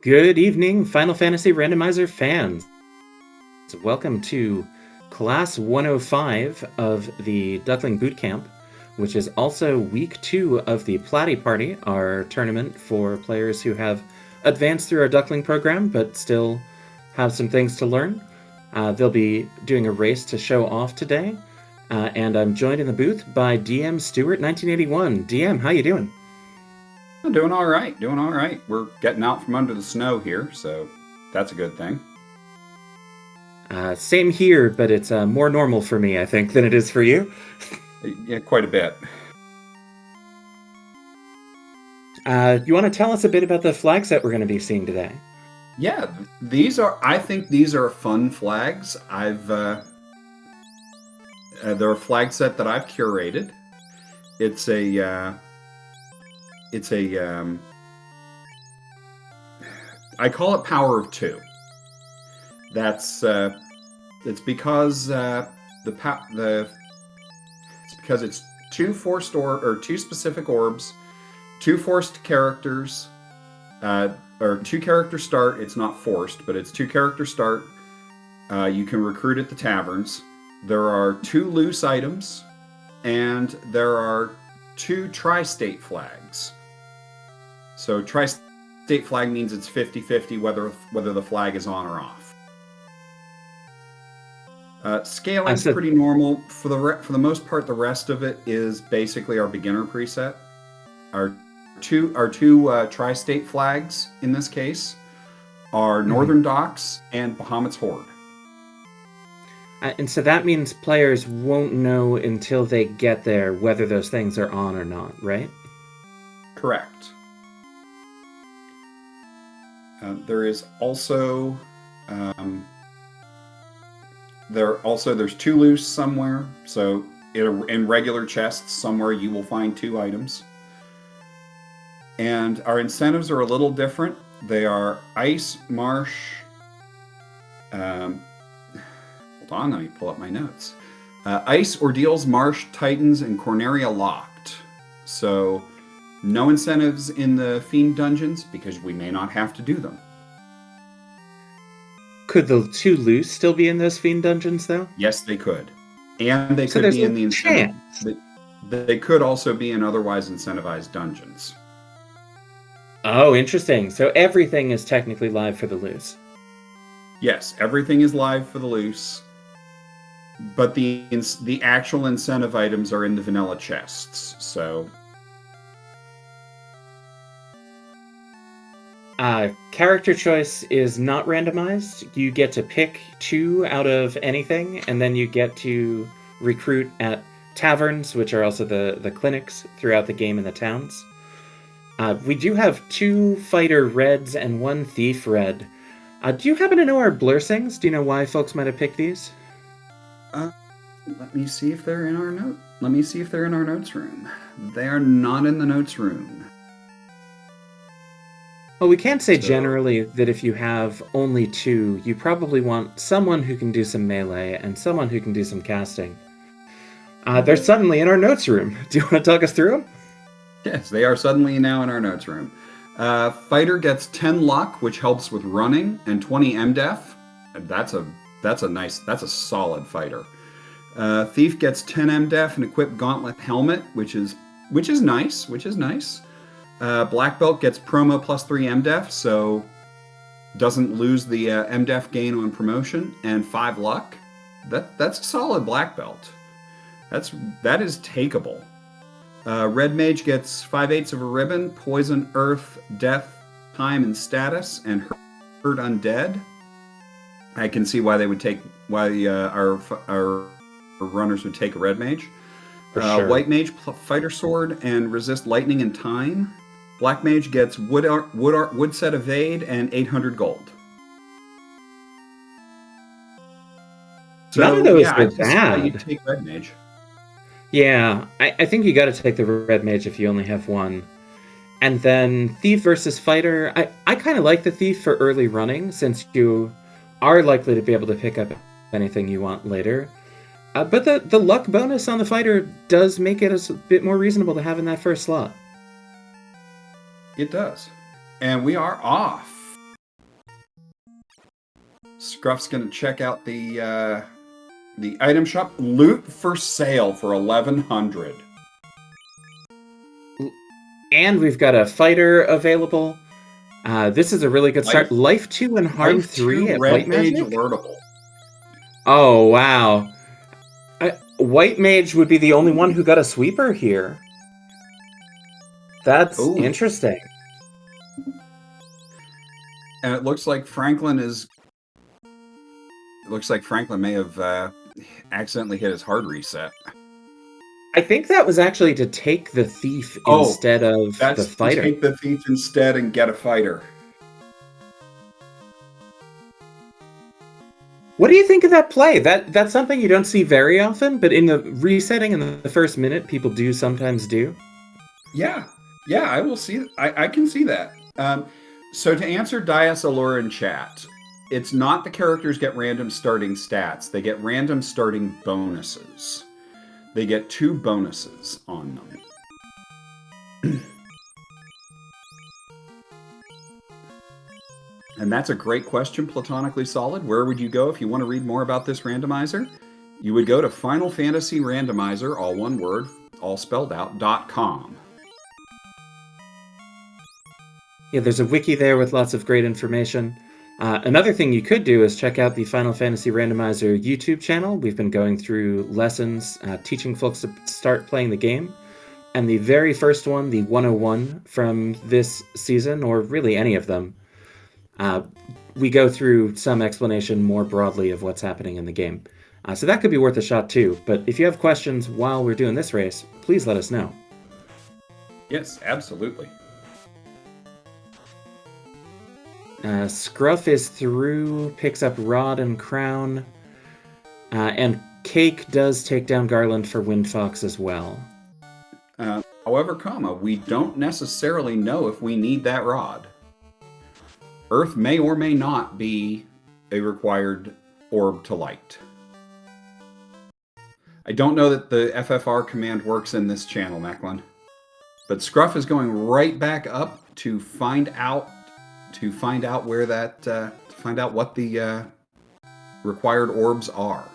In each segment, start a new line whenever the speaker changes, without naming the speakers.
Good evening, Final Fantasy Randomizer fans. Welcome to Class 105 of the Duckling Bootcamp, which is also week 2 of the Platy Party, our tournament for players who have advanced through our Duckling program but still have some things to learn. They'll be doing a race to show off today, and I'm joined in the booth by DM Stewart 1981. DM, how you doing?
I'm doing all right. We're getting out from under the snow here, so that's a good thing.
Same here, but it's more normal for me, I think, than it is for you.
Yeah, quite a bit.
You want to tell us a bit about the flags that we're going to be seeing today?
Yeah, I think these are fun flags. They're a flag set that I've curated. I call it Power of Two. It's because it's two forced or two specific orbs, two forced characters, or two character start. It's not forced, but it's two character start. You can recruit at the taverns. There are two loose items, and there are two tri-state flags. So tri-state flag means it's 50-50 whether the flag is on or off. Scaling's pretty normal. For the most part, the rest of it is basically our beginner preset. Our two tri-state flags in this case are Northern Docks and Bahamut's Horde.
And so that means players won't know until they get there whether those things are on or not, right?
Correct. There's two loose somewhere. So in regular chests somewhere you will find two items. And our incentives are a little different. They are Ice, Marsh. Hold on, let me pull up my notes. Ice, Ordeals, Marsh, Titans, and Corneria locked. So no incentives in the Fiend dungeons because we may not have to do them.
Could the two loose still be in those Fiend dungeons, though?
Yes, they could. And they could be in the incentive. They could also be in otherwise incentivized dungeons.
Oh, interesting. So everything is technically live for the loose.
Yes, everything is live for the loose. But the actual incentive items are in the vanilla chests, so...
Character choice is not randomized. You get to pick two out of anything, and then you get to recruit at taverns, which are also the clinics throughout the game in the towns. We do have two fighter reds and one thief red. Do you happen to know our blursings? Do you know why folks might have picked these?
Let me see if they're in our note. Let me see if they're in our notes room. They are not in the notes room.
Well, we can say generally that if you have only two, you probably want someone who can do some melee and someone who can do some casting. They're suddenly in our notes room. Do you want to talk us through them?
Yes, they are suddenly now in our notes room. Fighter gets 10 luck, which helps with running, and 20 MDef. That's a solid fighter. Thief gets 10 MDef and equipped Gauntlet Helmet, which is nice. Black Belt gets promo plus 3 MDef, so doesn't lose the MDef gain on promotion, and 5 luck. That's a solid Black Belt. That is takeable. Red Mage gets 5/8 of a ribbon, poison, earth, death, time, and status, and hurt undead. I can see why our runners would take a Red Mage. Sure. White Mage, fighter sword, and resist lightning and time. Black Mage gets wood set evade and 800 gold. So,
none of those are
bad. You take Red Mage.
Yeah, I think you got to take the Red Mage if you only have one. And then Thief versus Fighter. I kind of like the Thief for early running, since you are likely to be able to pick up anything you want later. But the luck bonus on the Fighter does make it a bit more reasonable to have in that first slot.
It does. And we are off. Scruff's gonna check out the item shop. Loot for sale for 1,100.
And we've got a fighter available. This is a really good start. Life 2 and Harm 3 at White Magic.
Alertable.
Oh, wow. White Mage would be the only one who got a sweeper here. That's interesting.
And it looks like Franklin is... It looks like Franklin may have accidentally hit his hard reset.
I think that was actually to take the thief instead of the fighter.
To take the thief instead and get a fighter.
What do you think of that play? That's something you don't see very often, but in the resetting in the first minute, people do sometimes do.
Yeah, I will see. I can see that. So to answer Dias Allure in chat, it's not the characters get random starting stats. They get random starting bonuses. They get 2 bonuses on them. And that's a great question, Platonically Solid. Where would you go if you want to read more about this randomizer? You would go to Final Fantasy Randomizer, all one word, all spelled out, .com.
Yeah, there's a wiki there with lots of great information. Another thing you could do is check out the Final Fantasy Randomizer YouTube channel. We've been going through lessons, teaching folks to start playing the game. And the very first one, the 101 from this season, or really any of them, we go through some explanation more broadly of what's happening in the game. So that could be worth a shot too. But if you have questions while we're doing this race, please let us know.
Yes, absolutely.
Scruff is through, picks up Rod and Crown, and Cake does take down Garland for Windfox as well.
However, we don't necessarily know if we need that rod. Earth may or may not be a required orb to light. I don't know that the FFR command works in this channel, Macklin. But Scruff is going right back up to find out where that to find out what the required orbs are.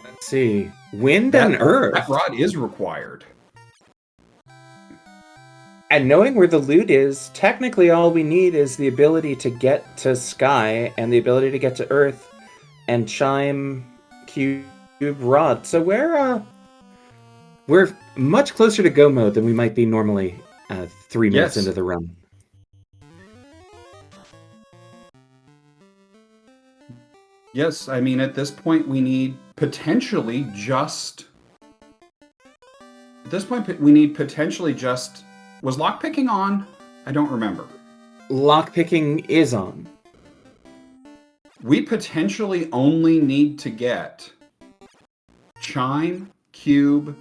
Let's see. Wind and Earth.
That rod is required.
And knowing where the loot is, technically all we need is the ability to get to Sky and the ability to get to Earth and Chime, Cube, Rod. So we're much closer to go mode than we might be normally 3 minutes into the run.
Yes, I mean, at this point we need potentially just... Was lockpicking on? I don't remember.
Lockpicking is on.
We potentially only need to get Chime, Cube,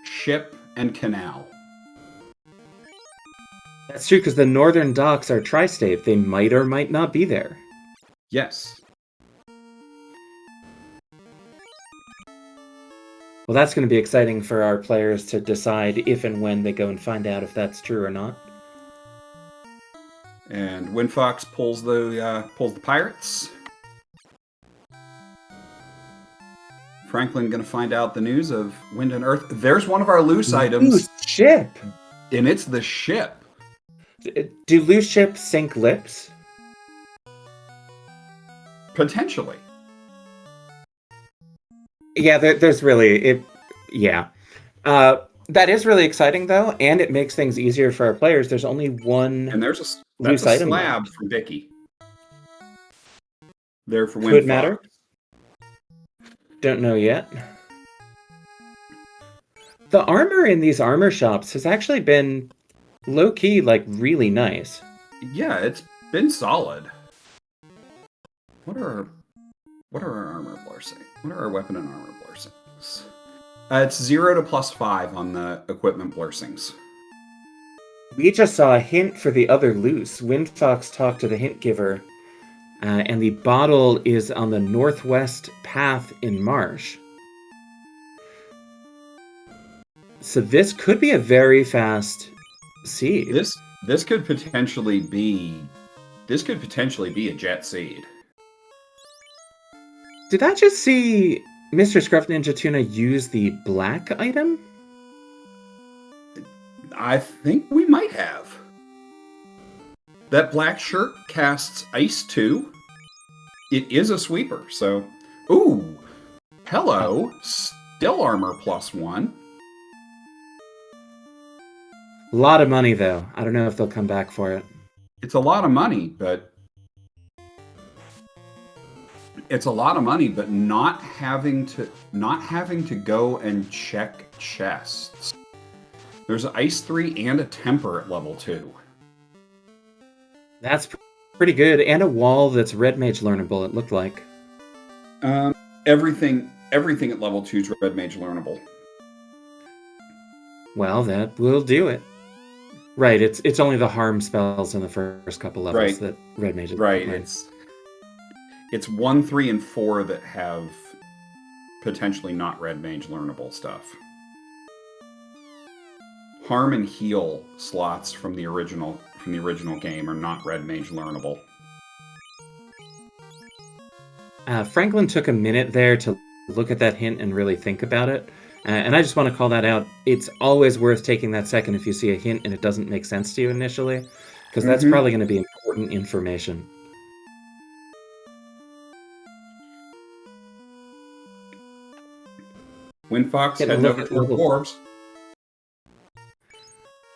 Ship, and Canal.
That's true, because the northern docks are tri-state. They might or might not be there.
Yes.
Well, that's going to be exciting for our players to decide if and when they go and find out if that's true or not.
And Windfox pulls the pirates. Franklin going to find out the news of Wind and Earth. There's one of our loose items.
Ship!
And it's the ship.
Do loose ships sink lips?
Potentially.
Yeah, there's really... Yeah. That is really exciting, though, and it makes things easier for our players. There's only one
and there's a
loose item
slab
left.
from Vicky. There for Windfox.
Could matter. Don't know yet. The armor in these armor shops has actually been low-key, like, really nice.
Yeah, it's been solid. What are our armor blessings? What are our weapon and armor blessings? It's 0 to +5 on the equipment blessings.
We just saw a hint for the other loose. Windfox talked to the hint giver, and the bottle is on the northwest path in Marsh. So this could be a very fast seed.
This could potentially be This could potentially be a jet seed.
Did I just see Mr. Scruff Ninja Tuna use the black item?
I think we might have. That black shirt casts Ice 2. It is a sweeper, so... Ooh! Hello! Still armor +1.
A lot of money, though. I don't know if they'll come back for it.
It's a lot of money, but... It's a lot of money, but not having to go and check chests. There's Ice 3 and a Temper at level 2.
That's pretty good, and a wall that's Red Mage learnable, it looked like.
Everything at level 2 is Red Mage learnable.
Well, that will do it. Right, it's only the harm spells in the first couple levels that Red Mage is
right.
playing.
It's 1, 3, and 4 that have potentially not Red Mage learnable stuff. Harm and heal slots from the original game are not Red Mage learnable.
Franklin took a minute there to look at that hint and really think about it. And I just want to call that out. It's always worth taking that second if you see a hint and it doesn't make sense to you initially, because that's probably going to be important information.
Windfox heading over to the orbs.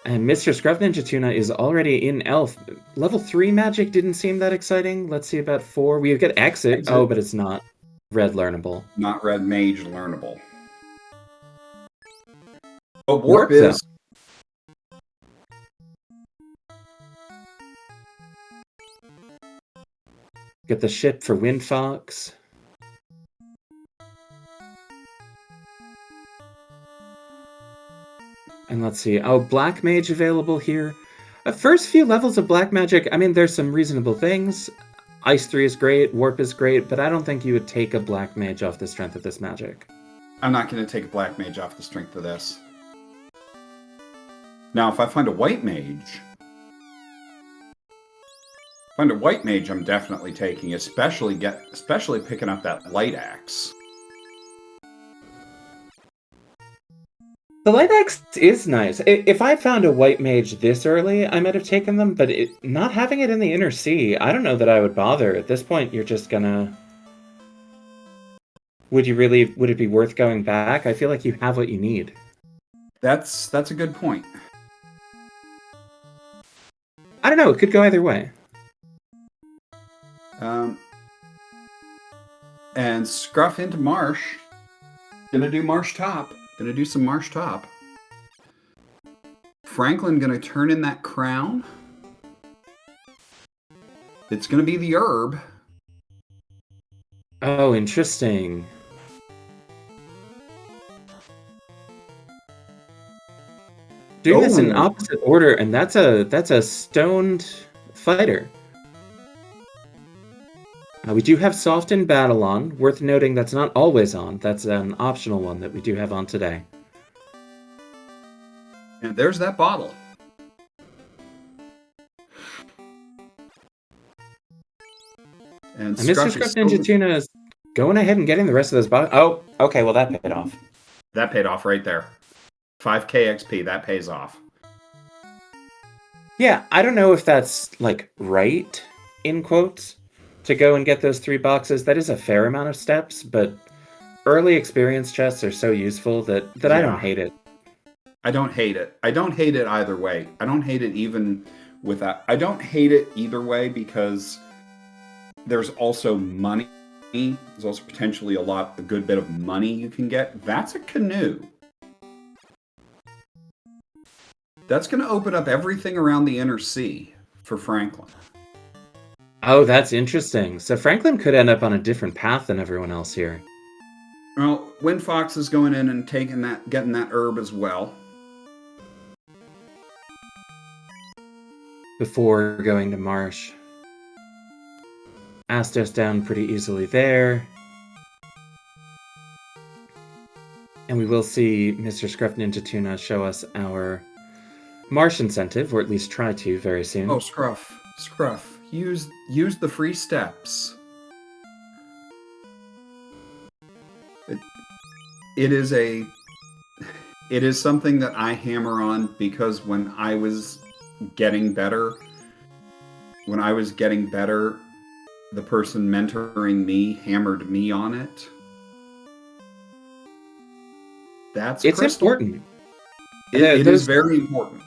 And Mr. Scruff Ninja Tuna is already in Elf. Level 3 magic didn't seem that exciting. Let's see about 4. We get Exit. Oh, but it's not Red learnable.
Not Red Mage learnable. But Warp is...
Get the ship for Windfox. And let's see. Oh, Black Mage available here. First few levels of Black Magic, I mean, there's some reasonable things. Ice 3 is great, Warp is great, but I don't think you would take a Black Mage off the strength of this magic.
I'm not going to take a Black Mage off the strength of this. Now, if I find a White Mage... I'm definitely taking, especially picking up that Light Axe.
The Light Axe is nice. If I found a White Mage this early, I might have taken them, but not having it in the Inner Sea, I don't know that I would bother. At this point, you're just gonna... Would it be worth going back? I feel like you have what you need.
That's a good point.
I don't know, it could go either way.
And Scruff into Marsh. Gonna do Marsh Top. Gonna do some Marsh Top. Franklin gonna turn in that crown. It's gonna be the herb.
Oh, interesting. Doing this in opposite order, and that's a stoned fighter. We do have Soften Battle on. Worth noting that's not always on. That's an optional one that we do have on today.
And there's that bottle.
And Mr. Scruff Ninja Tuna is going ahead and getting the rest of those bottles. Oh, okay, well that paid off.
That paid off right there. 5k XP, that pays off.
Yeah, I don't know if that's, like, right, in quotes, to go and get those 3 boxes. That is a fair amount of steps, but early experience chests are so useful that yeah. I don't hate it.
I don't hate it. I don't hate it either way. I don't hate it even without... I don't hate it either way because there's also money. There's also potentially a good bit of money you can get. That's a canoe. That's going to open up everything around the Inner Sea for Franklin.
Oh, that's interesting. So Franklin could end up on a different path than everyone else here.
Well, Windfox is going in and getting that herb as well.
Before going to Marsh. Astos down pretty easily there. And we will see Mr. Scruff Ninja Tuna show us our Marsh incentive, or at least try to very soon.
Oh, Scruff. use the free steps. It is something that I hammer on because when I was getting better, the person mentoring me hammered me on it.
It's
Crystal.
important.
It is very important.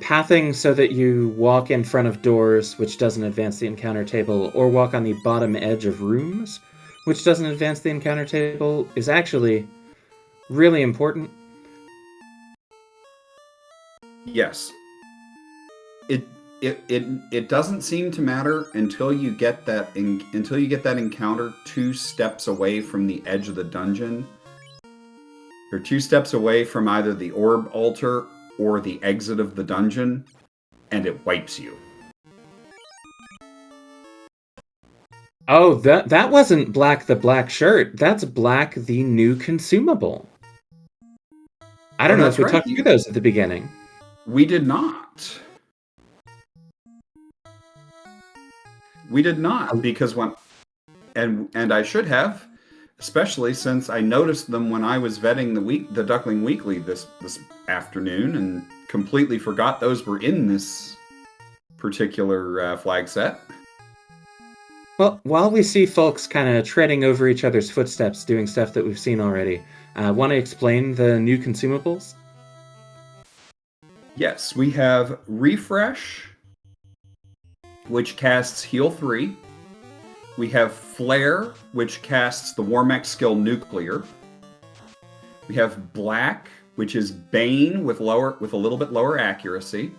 Pathing so that you walk in front of doors, which doesn't advance the encounter table, or walk on the bottom edge of rooms, which doesn't advance the encounter table, is actually really important.
Yes. It doesn't seem to matter until you get that encounter 2 steps away from the edge of the dungeon, or 2 steps away from either the orb altar or the exit of the dungeon, and it wipes you.
Oh, that wasn't Black the Black Shirt. That's Black the new consumable. I don't know if we talked through those at the beginning.
We did not. Because and I should have, especially since I noticed them when I was vetting the Duckling Weekly this afternoon, and completely forgot those were in this particular flag set.
Well, while we see folks kind of treading over each other's footsteps, doing stuff that we've seen already, want to explain the new consumables?
Yes, we have Refresh, which casts Heal 3. We have Flare, which casts the Warmech skill Nuclear. We have Black, which is Bane with a little bit lower accuracy.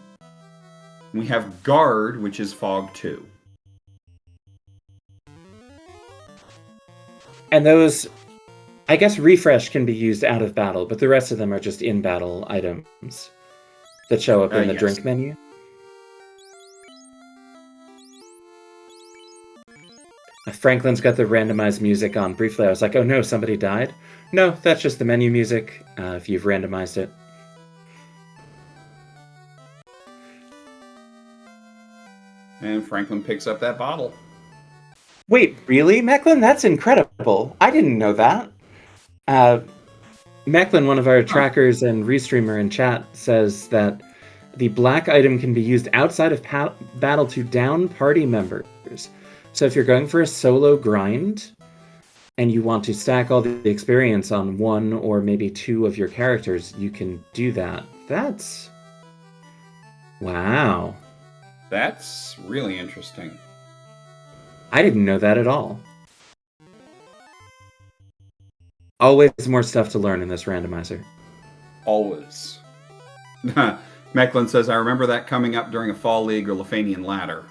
And we have Guard, which is Fog 2.
And those, I guess Refresh can be used out of battle, but the rest of them are just in-battle items that show up in the drink menu. Franklin's got the randomized music on. Briefly, I was like, oh no, somebody died? No, that's just the menu music, if you've randomized it.
And Franklin picks up that bottle.
Wait, really, Mecklin? That's incredible. I didn't know that. Mecklin, one of our trackers and restreamer in chat, says that the black item can be used outside of battle to down party members. So if you're going for a solo grind and you want to stack all the experience on 1 or maybe 2 of your characters, you can do that. That's... wow.
That's really interesting.
I didn't know that at all. Always more stuff to learn in this randomizer.
Always. Mecklin says, I remember that coming up during a Fall League or Lefanian Ladder.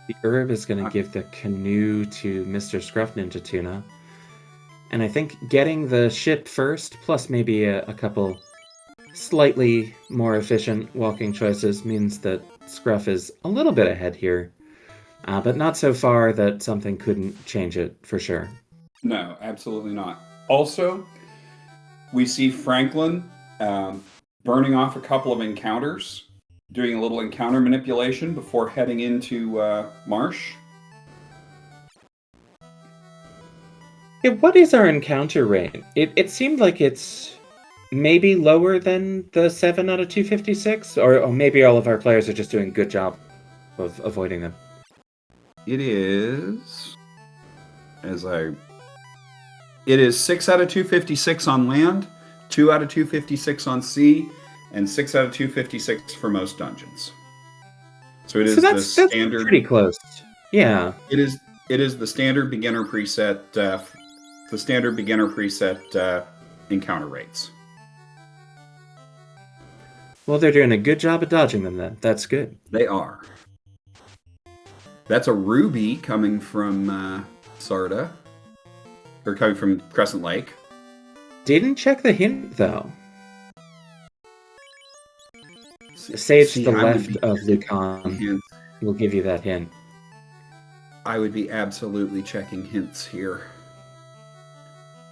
The herb is going to give the canoe to Mr. Scruff Ninja Tuna. And I think getting the ship first, plus maybe a couple slightly more efficient walking choices, means that Scruff is a little bit ahead here. But not so far that something couldn't change it, for sure.
No, absolutely not. Also, we see Franklin burning off a couple of encounters, doing a little encounter manipulation before heading into Marsh.
Yeah, what is our encounter rate? It seemed like it's maybe lower than the 7 out of 256, or maybe all of our players are just doing a good job of avoiding them.
It is... It is 6 out of 256 on land, 2 out of 256 on sea, and 6 out of 256 for most dungeons. So it is the standard.
That's pretty close. Yeah.
It is the standard beginner preset. Encounter rates.
Well, they're doing a good job of dodging them then. That's good.
They are. That's a ruby coming from Sarda. Or coming from Crescent Lake.
Didn't check the hint, though. Sage to the left of Lucan will give you that hint.
I would be absolutely checking hints here.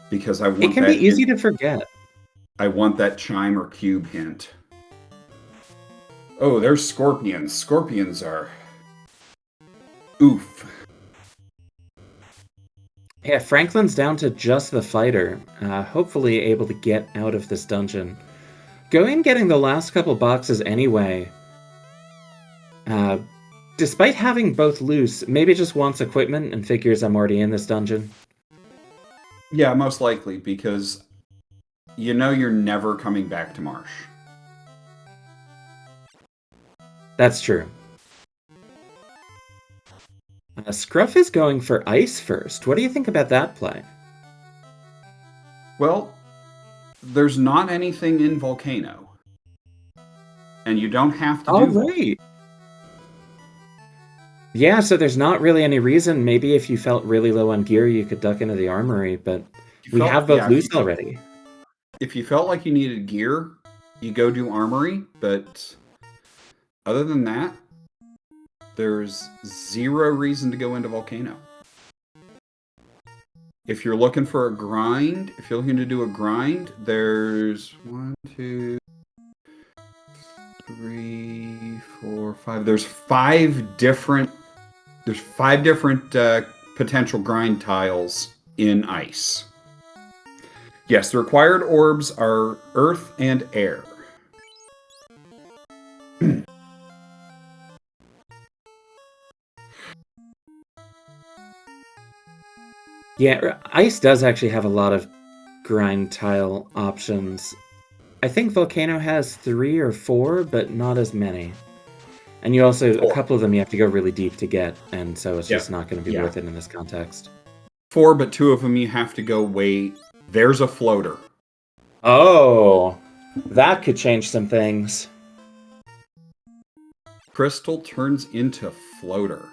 Because I
It
want
can be
that
easy
hint.
to forget.
I want that chime or cube hint. Oh, there's scorpions. Scorpions are... oof.
Yeah, Franklin's down to just the fighter, hopefully able to get out of this dungeon. Going getting the last couple boxes anyway. Despite having both loose, maybe just wants equipment and figures I'm already in this dungeon.
Yeah, most likely, because you know you're never coming back to Marsh.
That's true. Scruff is going for ice first. What do you think about that play?
Well, there's not anything in Volcano. And you don't have to do
right. Yeah, so there's not really any reason. Maybe if you felt really low on gear, you could duck into the armory, but we have both loose already.
If you felt like you needed gear, you go do armory, but other than that, there's zero reason to go into Volcano. If you're looking for a grind, if you're looking to do a grind, there's 1, 2, 3, 4, 5. There's 5 different potential grind tiles in ice. Yes, the required orbs are earth and air.
Yeah, ice does actually have a lot of grind tile options. I think Volcano has 3 or 4, but not as many. And you also, a couple of them you have to go really deep to get, and so it's just not going to be worth it in this context.
4, but 2 of them you have to go way... There's a floater.
Oh, that could change some things.
Crystal turns into floater.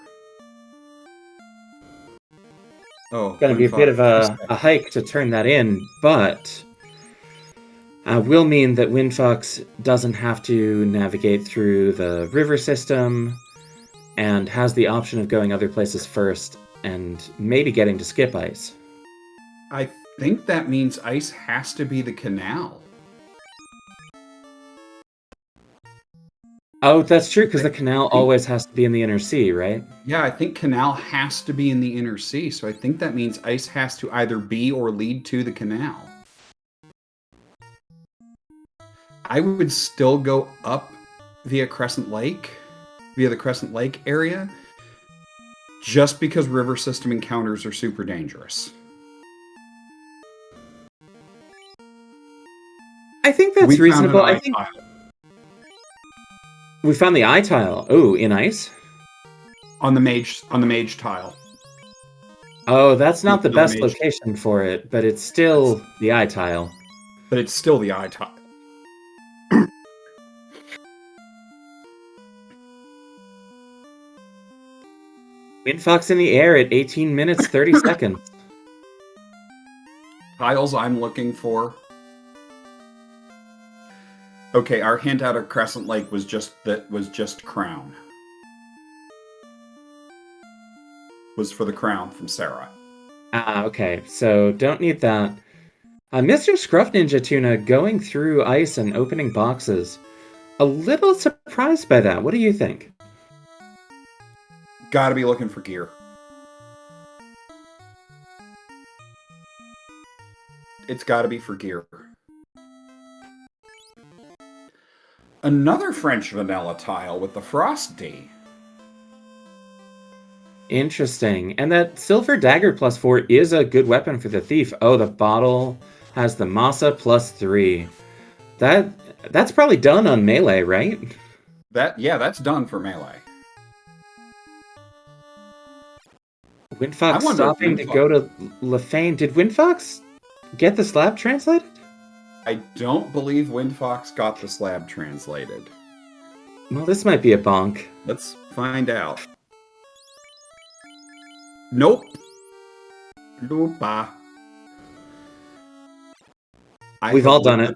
Oh,
going to be a bit of a hike to turn that in, but will mean that Windfox doesn't have to navigate through the river system and has the option of going other places first and maybe getting to skip ice.
I think that means ice has to be the canal.
Oh, that's true, because the canal always has to be in the inner sea, right?
Yeah, I think canal has to be in the inner sea, so I think that means ice has to either be or lead to the canal. I would still go up via the Crescent Lake area, just because river system encounters are super dangerous.
I think that's reasonable. I think we found the eye tile. Oh, in ice?
On the mage tile.
Oh, that's not the best location for it, but it's still the eye tile.
But it's still the eye tile.
Windfox in the air at 18 minutes 30 seconds.
Tiles I'm looking for. Okay, our hint out of Crescent Lake was just crown. Was for the crown from Sarah.
Ah, okay. So don't need that. Mr. Scruff Ninja Tuna going through ice and opening boxes. A little surprised by that. What do you think?
Gotta be looking for gear. It's gotta be for gear. Another French vanilla tile with the Frost D.
Interesting. And that silver dagger +4 is a good weapon for the thief. Oh, the bottle has the Masa +3. That's probably done on melee, right?
That's done for melee.
Windfox stopping to go to Lefane. Did Windfox get the slab translated?
I don't believe Windfox got the slab translated.
Well, this might be a bonk.
Let's find out. Nope. Lupa.
We've all done it.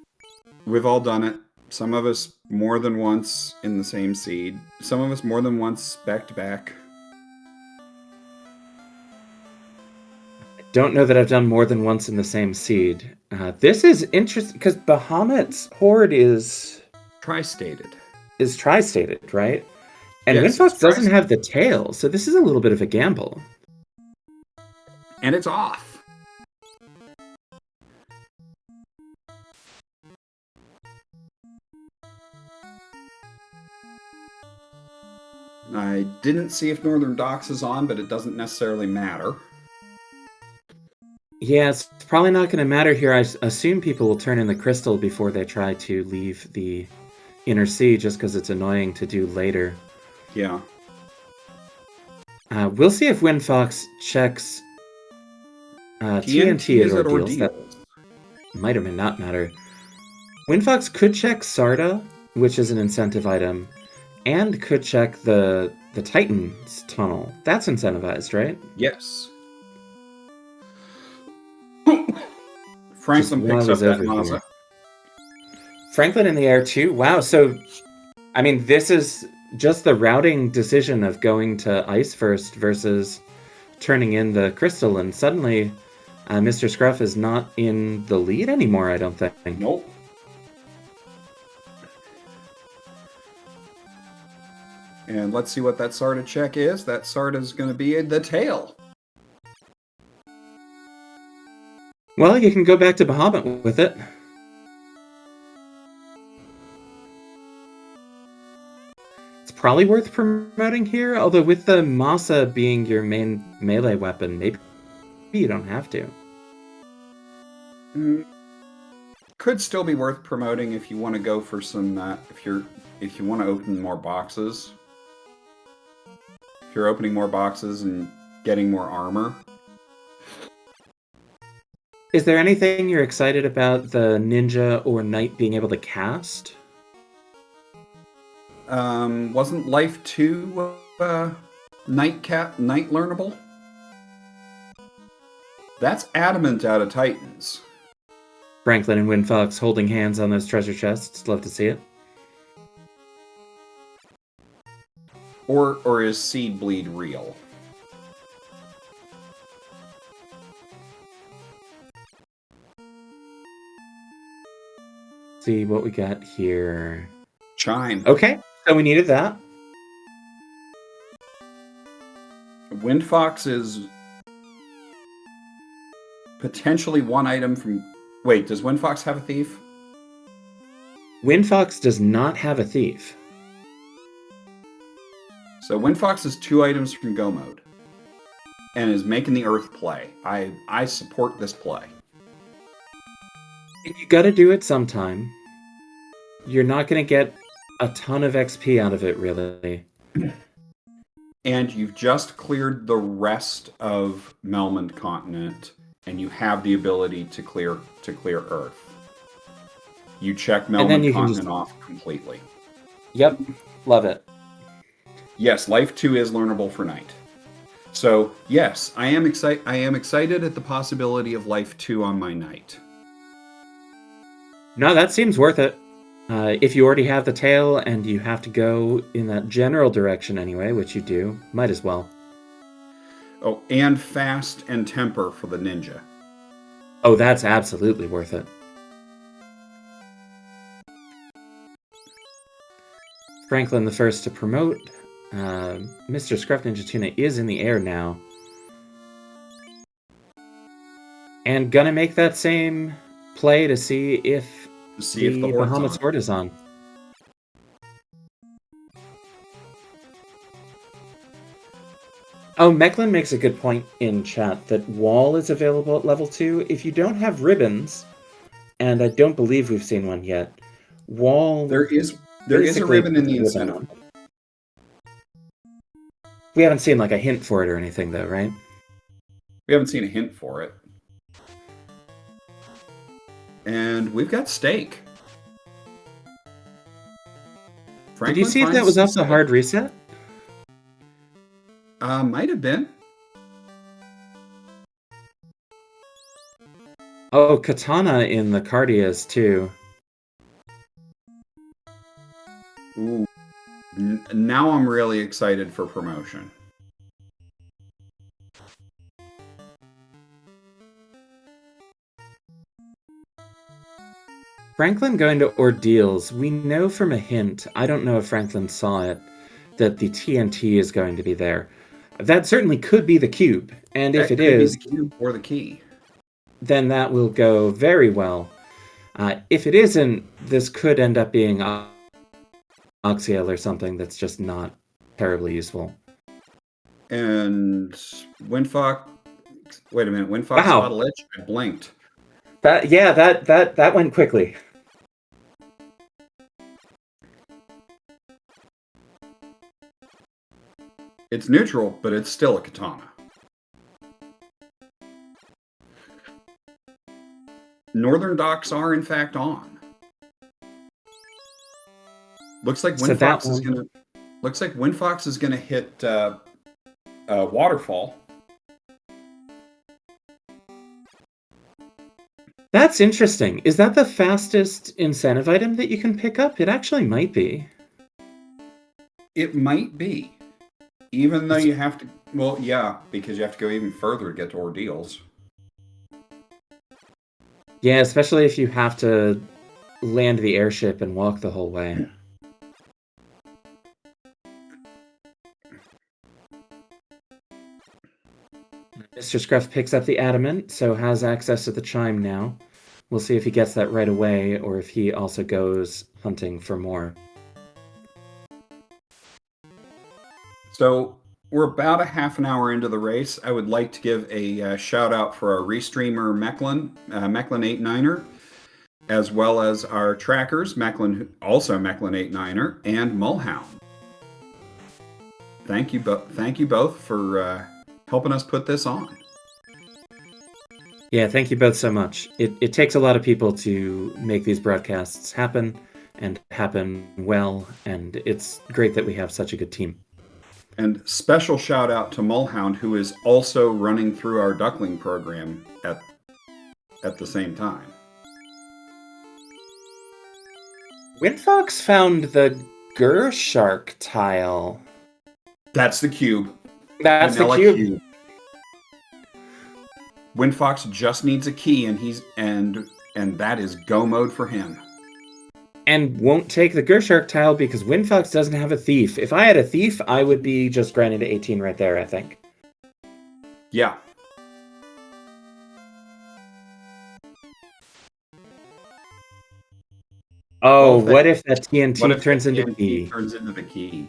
We've all done it. Some of us more than once in the same seed. Some of us more than once back to back.
Don't know that I've done more than once in the same seed. This is interesting because Bahamut's Horde is
Tri-stated.
tri-stated, right? And
Yes, it's
Windfox doesn't
tri-stated.
have the tail, so this is a little bit of a gamble.
And it's off. I didn't see if Northern Docks is on, but it doesn't necessarily matter.
Yeah, it's probably not going to matter here. I assume people will turn in the crystal before they try to leave the inner sea, just because it's annoying to do later.
Yeah.
We'll see if Windfox checks TNT at Ordeals. That might or may not matter. Windfox could check Sarda, which is an incentive item, and could check the Titan's tunnel. That's incentivized, right?
Yes. Franklin picks up that Mazda.
Franklin in the air too. Wow. So, I mean, this is just the routing decision of going to ice first versus turning in the crystal, and suddenly Mr. Scruff is not in the lead anymore, I don't think.
Nope. And let's see what that Sarda check is. That Sarda is going to be the tail.
Well, you can go back to Bahamut with it. It's probably worth promoting here, although with the Masa being your main melee weapon, maybe you don't have to.
Could still be worth promoting if you want to go for some. If you want to open more boxes. If you're opening more boxes and getting more armor.
Is there anything you're excited about the ninja or knight being able to cast?
Wasn't Life 2 Knight learnable? That's Adamant out of Titans.
Franklin and Windfox holding hands on those treasure chests. Love to see it.
Or is Seed Bleed real?
See what we got here.
Chime.
Okay, so we needed that.
Windfox is potentially one item from... Wait, does Windfox have a thief?
Windfox does not have a thief.
So Windfox is 2 items from Go Mode. And is making the Earth play. I support this play.
You gotta do it sometime. You're not gonna get a ton of XP out of it, really.
And you've just cleared the rest of Melmond Continent, and you have the ability to clear Earth. You check Melmond Continent off completely.
Yep, love it.
Yes, Life 2 is learnable for Knight. So yes, I am excited at the possibility of Life 2 on my Knight.
No, that seems worth it. If you already have the tail and you have to go in that general direction anyway, which you do, might as well.
Oh, and Fast and Temper for the ninja.
Oh, that's absolutely worth it. Franklin the first to promote. Mr. Scruff Ninja Tuna is in the air now. And gonna make that same play to see if the Bahamut Sword is on. Oh, Mecklin makes a good point in chat that Wall is available at level 2. If you don't have ribbons, and I don't believe we've seen one yet, Wall...
There is a ribbon in the incentive.
We haven't seen like a hint for it or anything though, right?
We haven't seen a hint for it. And we've got Steak.
Did you see if that was off the hard reset?
Might have been.
Oh, Katana in the Cardias too.
Ooh. Now I'm really excited for promotion.
Franklin going to Ordeals, we know from a hint, I don't know if Franklin saw it, that the TNT is going to be there. That certainly could be the cube, and if
That
it
could be
is,
the cube or the key.
then that will go very well. If it isn't, this could end up being Oxiel or something that's just not terribly useful.
And Windfox. Wait a minute. Windfox
Wow.
saw the lich. I blinked.
That went quickly.
It's neutral, but it's still a katana. Northern docks are in fact on. Looks like Windfox is gonna. Looks like Windfox is gonna hit Waterfall.
That's interesting. Is that the fastest incentive item that you can pick up? It actually might be.
It might be. Even though you have to... Well, yeah, because you have to go even further to get to Ordeals.
Yeah, especially if you have to land the airship and walk the whole way. Mr. Scruff picks up the adamant, so has access to the chime now. We'll see if he gets that right away, or if he also goes hunting for more.
So we're about a half an hour into the race. I would like to give a shout out for our restreamer Mechlin, Mechlin89er, as well as our trackers, also Mechlin89er, and Mulhound. Thank you both for helping us put this on.
Yeah, thank you both so much. It takes a lot of people to make these broadcasts happen, and happen well, and it's great that we have such a good team.
And special shout out to Mulhound, who is also running through our duckling program at the same time.
Windfox found the Gershark tile.
That's the cube.
That's
Vanilla
the cube.
Windfox just needs a key, and that is go mode for him.
And won't take the Gershark tile because Windfox doesn't have a thief. If I had a thief, I would be just grinding to 18 right there, I think.
Yeah.
Oh, what if that TNT turns into the key?
Turns into the key.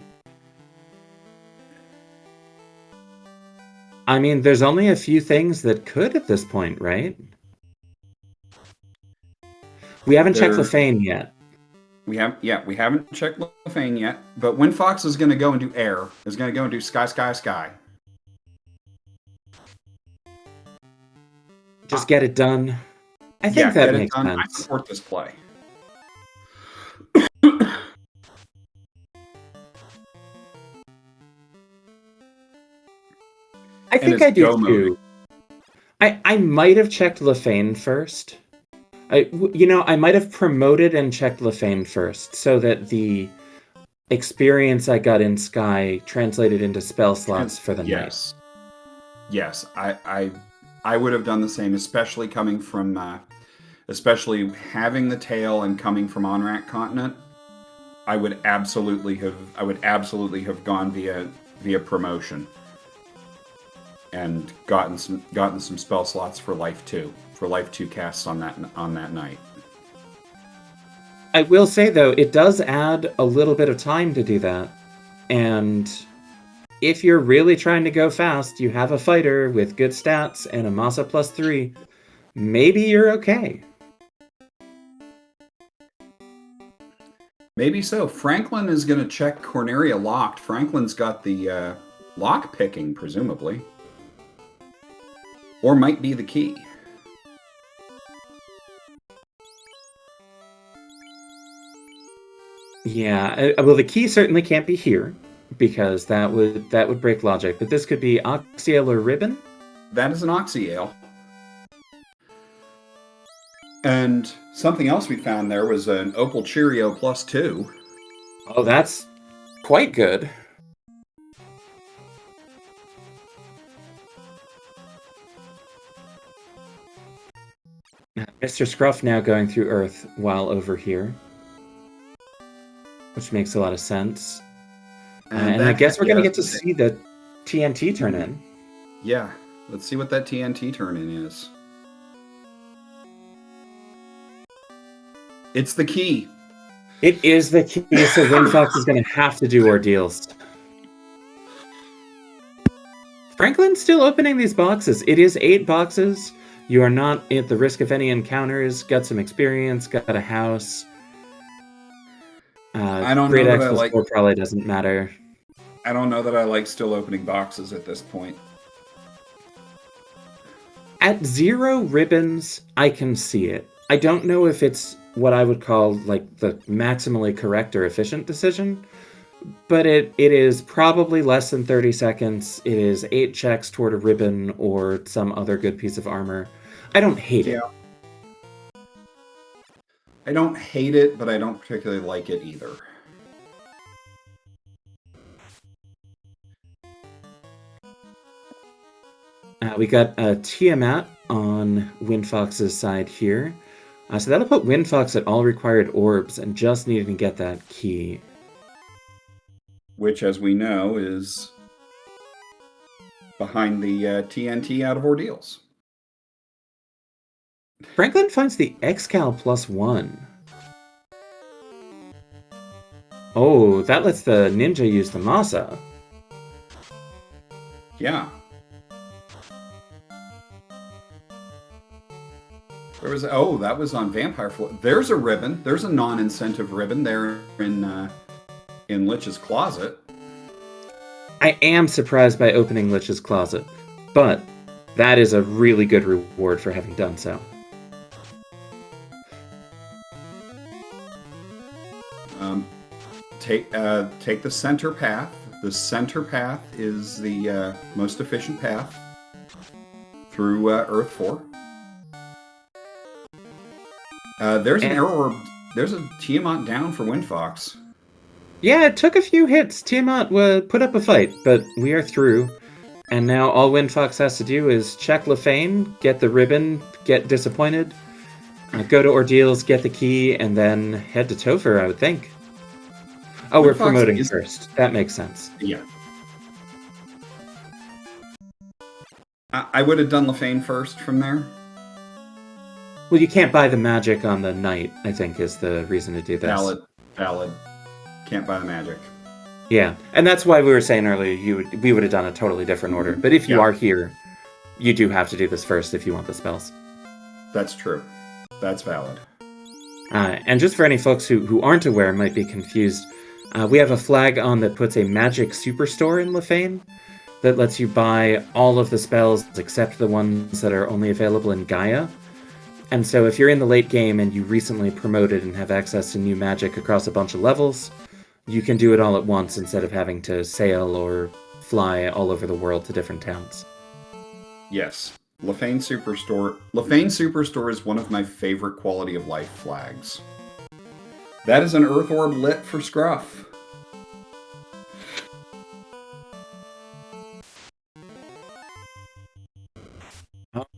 I mean, there's only a few things that could at this point, right? We haven't checked Lefane yet.
We haven't checked Lefane yet, but Windfox is going to go and do air. Is going to go and do sky, sky, sky.
Just get it done. I think that makes sense.
I support this play.
I think I do too. I might have checked Lefane first. I might have promoted and checked Lefane first, so that the experience I got in Sky translated into spell slots for the night.
Yes, I would have done the same, especially coming from, especially having the tail and coming from Onrak Continent. I would absolutely have gone via promotion and gotten some spell slots for Life 2 casts on that night.
I will say though, it does add a little bit of time to do that, and if you're really trying to go fast, you have a fighter with good stats and a Masa +3, maybe you're okay.
Maybe so. Franklin is going to check Corneria locked. Franklin's got the lock picking, presumably. Or might be the key.
Yeah, well, the key certainly can't be here, because that would break logic. But this could be Oxiel or Ribbon?
That is an Oxiel. And something else we found there was an Opal Cheerio +2.
Oh, that's quite good. Mr. Scruff now going through Earth while over here, which makes a lot of sense. And I guess we're going to get to see the TNT turn in.
Yeah, let's see what that TNT turn in is. It's the key.
It is the key, so Windfox is going to have to do ordeals. Franklin's still opening these boxes. It is 8 boxes. You are not at the risk of any encounters. Got some experience, got a house.
I don't
Great
know
X
that I like.
probably doesn't matter.
I don't know that I like still opening boxes at this point.
At 0 ribbons, I can see it. I don't know if it's what I would call like the maximally correct or efficient decision, but it is probably less than 30 seconds. It is 8 checks toward a ribbon or some other good piece of armor. I don't hate it.
I don't hate it, but I don't particularly like it either.
We got a Tiamat on Windfox's side here. So that'll put Windfox at all required orbs and just needing to get that key.
Which, as we know, is behind the TNT out of ordeals.
Franklin finds the Excal +1. Oh, that lets the ninja use the Masa.
Yeah. That was on Vampire Floor. There's a ribbon. There's a non-incentive ribbon there in Lich's closet.
I am surprised by opening Lich's closet, but that is a really good reward for having done so.
Take the center path. The center path is the most efficient path through Earth 4. There's an arrow orb. There's a Tiamat down for Windfox.
Yeah, it took a few hits. Tiamat put up a fight, but we are through. And now all Windfox has to do is check Lefane, get the ribbon, get disappointed, go to Ordeals, get the key, and then head to Topher, I would think. Oh, we're promoting first. That makes sense.
Yeah. I would have done Lefane first from there.
Well, you can't buy the magic on the night, I think, is the reason to do this.
Valid. Can't buy the magic.
Yeah, and that's why we were saying earlier we would have done a totally different order. But if you are here, you do have to do this first if you want the spells.
That's true. That's valid.
And just for any folks who aren't aware, might be confused, we have a flag on that puts a magic superstore in Lefane that lets you buy all of the spells except the ones that are only available in Gaia. And so if you're in the late game and you recently promoted and have access to new magic across a bunch of levels, you can do it all at once instead of having to sail or fly all over the world to different towns.
Yes. Lefane Superstore is one of my favorite quality of life flags. That is an Earth Orb lit for Scruff.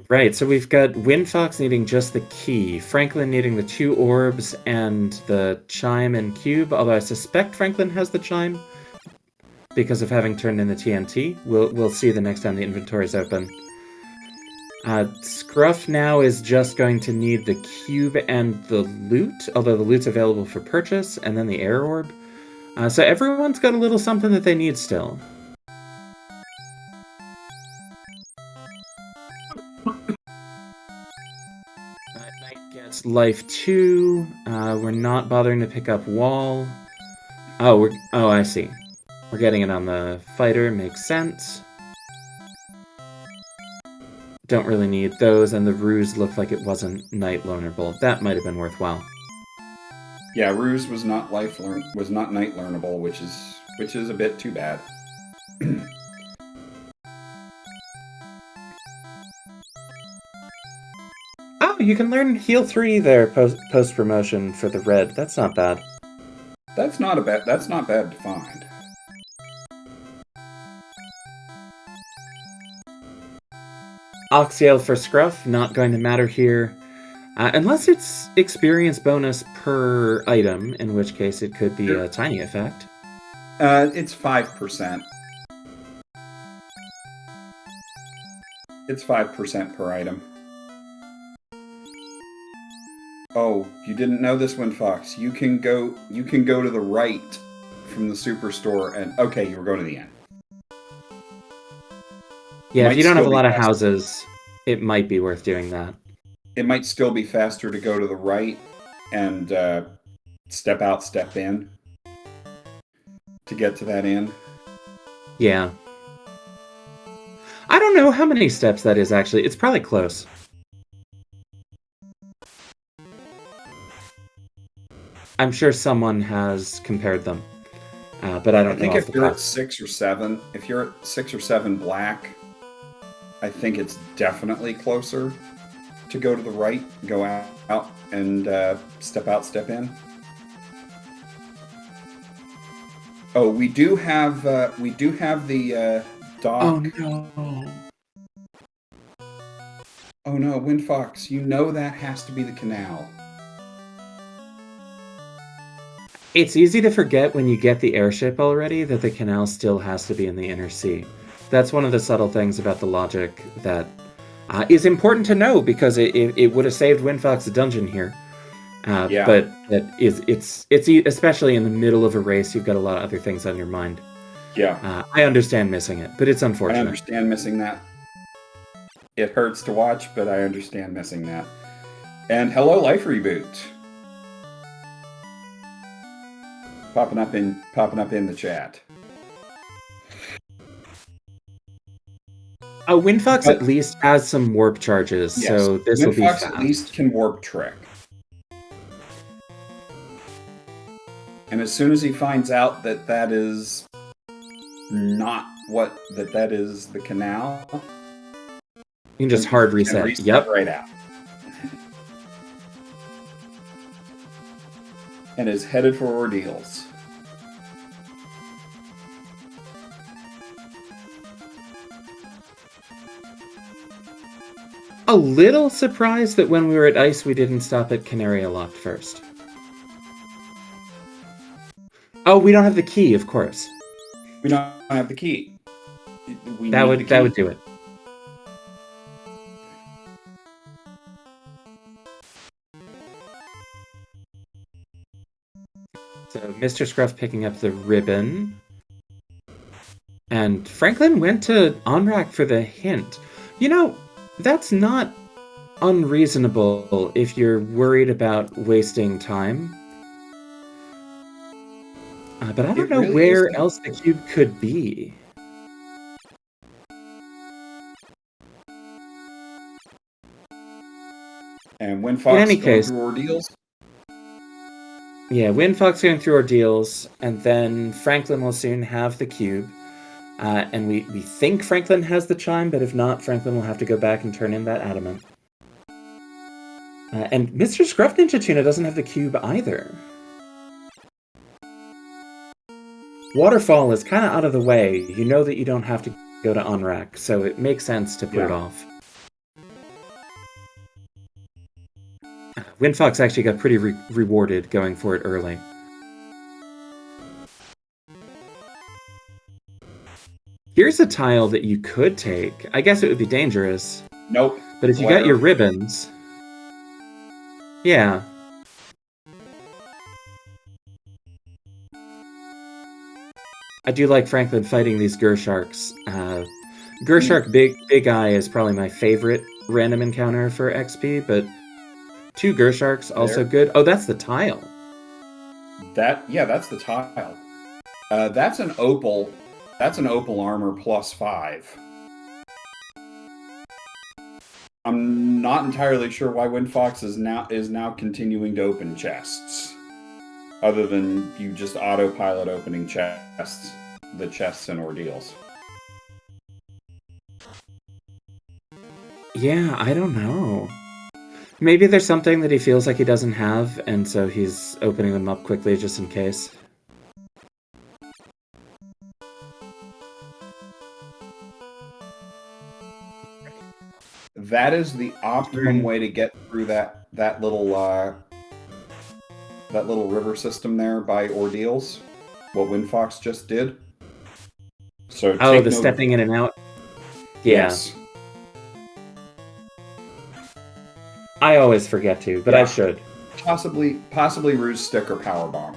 Right, so we've got Windfox needing just the key, Franklin needing the 2 orbs and the chime and cube, although I suspect Franklin has the chime because of having turned in the TNT. We'll see the next time the inventory is open. Scruff now is just going to need the cube and the loot, although the loot's available for purchase, and then the air orb. So everyone's got a little something that they need still. Knight gets life 2. We're not bothering to pick up wall. Oh, I see. We're getting it on the fighter. Makes sense. Don't really need those, and the ruse looked like it wasn't Night Learnable. That might have been worthwhile.
Yeah, ruse was not Night Learnable, which is a bit too bad.
Oh, you can learn heal 3 there post promotion for the red. That's not bad.
That's not bad to find.
Oxiel for Scruff, not going to matter here. Unless it's experience bonus per item, in which case it could be a tiny effect.
It's 5%. It's 5% per item. Oh, you didn't know this one, Fox. You can go to the right from the superstore and okay, you were going to the end.
Yeah, if you don't have a lot of houses, it might be worth doing that.
It might still be faster to go to the right and step out, step in to get to that inn.
Yeah. I don't know how many steps that is, actually. It's probably close. I'm sure someone has compared them, but I don't know.
I think if you're at 6 or 7, if you're at 6 or 7 black, I think it's definitely closer to go to the right, go out and step out, step in. Oh, we do have the dock.
Oh no!
Oh no, Windfox, you know that has to be the canal.
It's easy to forget when you get the airship already that the canal still has to be in the inner sea. That's one of the subtle things about the logic that is important to know because it would have saved Windfox a dungeon here.
Yeah.
But it's especially in the middle of a race, you've got a lot of other things on your mind.
Yeah.
I understand missing it, but it's unfortunate.
I understand missing that. It hurts to watch, but I understand missing that. And hello, Life Reboot. Popping up in the chat.
Windfox at least has some warp charges, yes, so this will be fast.
Windfox at least can warp trick. And as soon as he finds out that that is not that is the canal,
you can just hard reset. Yep.
Right out. And is headed for ordeals.
A little surprised that when we were at Ice, we didn't stop at Canaria Loft first. Oh, we don't have the key, of course.
We don't have the key.
That would do it. So Mr. Scruff picking up the ribbon. And Franklin went to Onrak for the hint. You know, that's not unreasonable if you're worried about wasting time. But I don't know really where else the cube could be.
And Windfox going through ordeals?
Yeah, Windfox going through ordeals, and then Franklin will soon have the cube. And we think Franklin has the chime, but if not, Franklin will have to go back and turn in that adamant. And Mr. Scruff Ninja Tuna doesn't have the cube either. Waterfall is kind of out of the way. You know that you don't have to go to Onrak, so it makes sense to put it off. Windfox actually got pretty rewarded going for it early. Here's a tile that you could take. I guess it would be dangerous.
Nope.
But if you got your ribbons... Yeah. I do like Franklin fighting these Gersharks. Gershark Big Eye is probably my favorite random encounter for XP, but 2 Gersharks also good. Oh, that's the tile.
That's the tile. That's an opal. That's an opal armor +5. I'm not entirely sure why Windfox is now continuing to open chests, other than you just autopilot opening chests, the chests and ordeals.
Yeah, I don't know. Maybe there's something that he feels like he doesn't have, and so he's opening them up quickly just in case.
That is the optimum way to get through that that little river system there by Ordeals, what Windfox just did. So
Oh,
take
the
note
stepping in and out. Yeah,
Yes.
I always forget to, but I
Yeah.
should.
Possibly Ruse Stick or Power Bonk.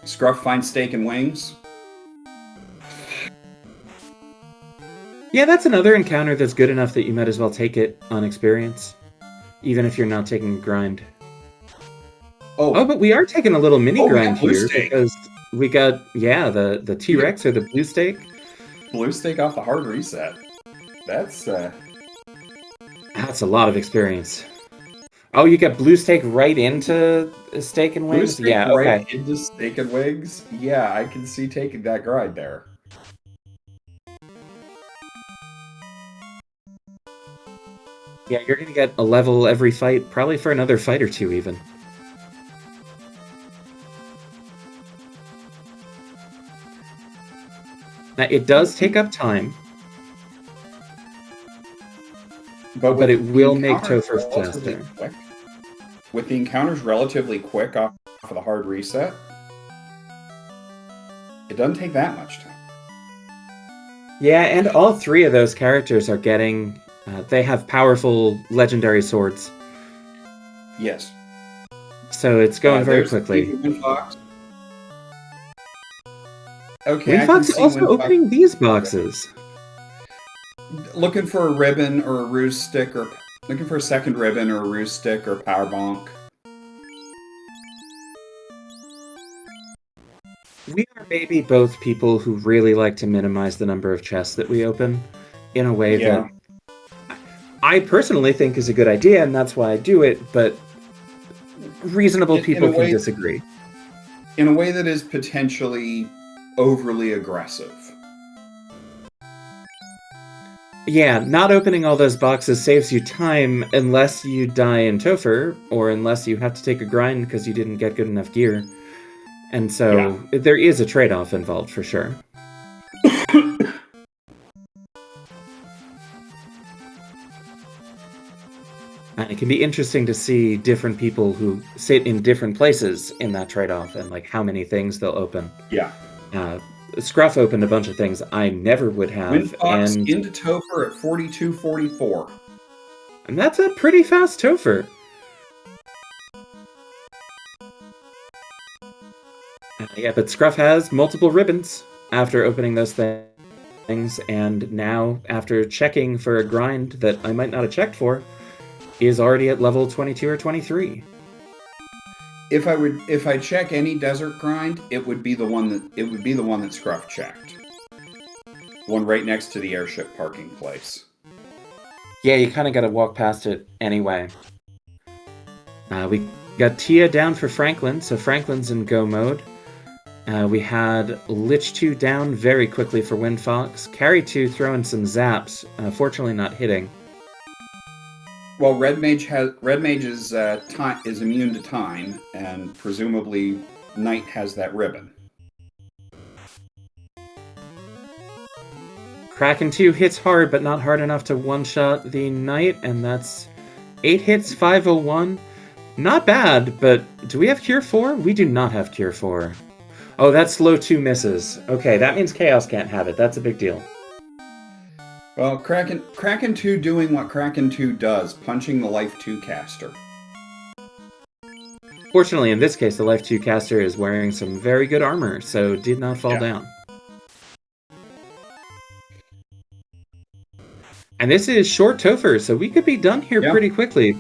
Scruff finds steak and wings.
Yeah, that's another encounter that's good enough that you might as well take it on experience, even if you're not taking a grind. Oh, but we are taking a little mini
we
grind
got blue
here
steak.
because we got, yeah, the T-Rex or the blue steak.
Blue steak off the hard reset. That's
That's a lot of experience. Oh, you get blue steak right into steak and
blue
wings?
steak
Yeah,
right
okay.
into steak and wings. Yeah, I can see taking that grind there.
Yeah, you're gonna get a level every fight, probably for another fight or two even. Now, it does take up time, but it will make Topher faster.
With the encounters relatively quick off of the hard reset, it doesn't take that much time.
Yeah, and all three of those characters are getting... they have powerful legendary swords.
Yes.
So it's going very quickly.
Windfox. Okay,
Windfox is also opening these boxes.
Looking for a ribbon or a ruse stick, or looking for a second ribbon or a ruse stick or power bonk.
We are maybe both people who really like to minimize the number of chests that we open in a way that I personally think is a good idea, and that's why I do it, but reasonable people can disagree.
In a way that is potentially overly aggressive.
Yeah, not opening all those boxes saves you time unless you die in Topher, or unless you have to take a grind because you didn't get good enough gear. And so there is a trade-off involved for sure. And it can be interesting to see different people who sit in different places in that trade-off and like how many things they'll open.
Yeah.
Scruff opened a bunch of things I never would have.
Windfox into Topher at 42.44.
And that's a pretty fast Topher. Yeah, but Scruff has multiple ribbons after opening those things, and now, after checking for a grind that I might not have checked for, is already at level 22 or 23.
If I check any desert grind, it would be the one that Scruff checked. The one right next to the airship parking place.
Yeah, you kind of got to walk past it anyway. We got Tia down for Franklin, so Franklin's in go mode. We had Lich 2 down very quickly for Windfox. Carry 2 throwing some zaps, fortunately not hitting.
Well, Red Mage is immune to time, and presumably Knight has that ribbon.
Kraken 2 hits hard, but not hard enough to one-shot the Knight, and that's 8 hits, 501. Not bad, but do we have Cure 4? We do not have Cure 4. Oh, that's slow 2 misses. Okay, that means Chaos can't have it. That's a big deal.
Well, Kraken 2 doing what Kraken 2 does, punching the Life 2 caster.
Fortunately, in this case, the Life 2 caster is wearing some very good armor, so did not fall down. And this is short Topher, so we could be done here pretty quickly.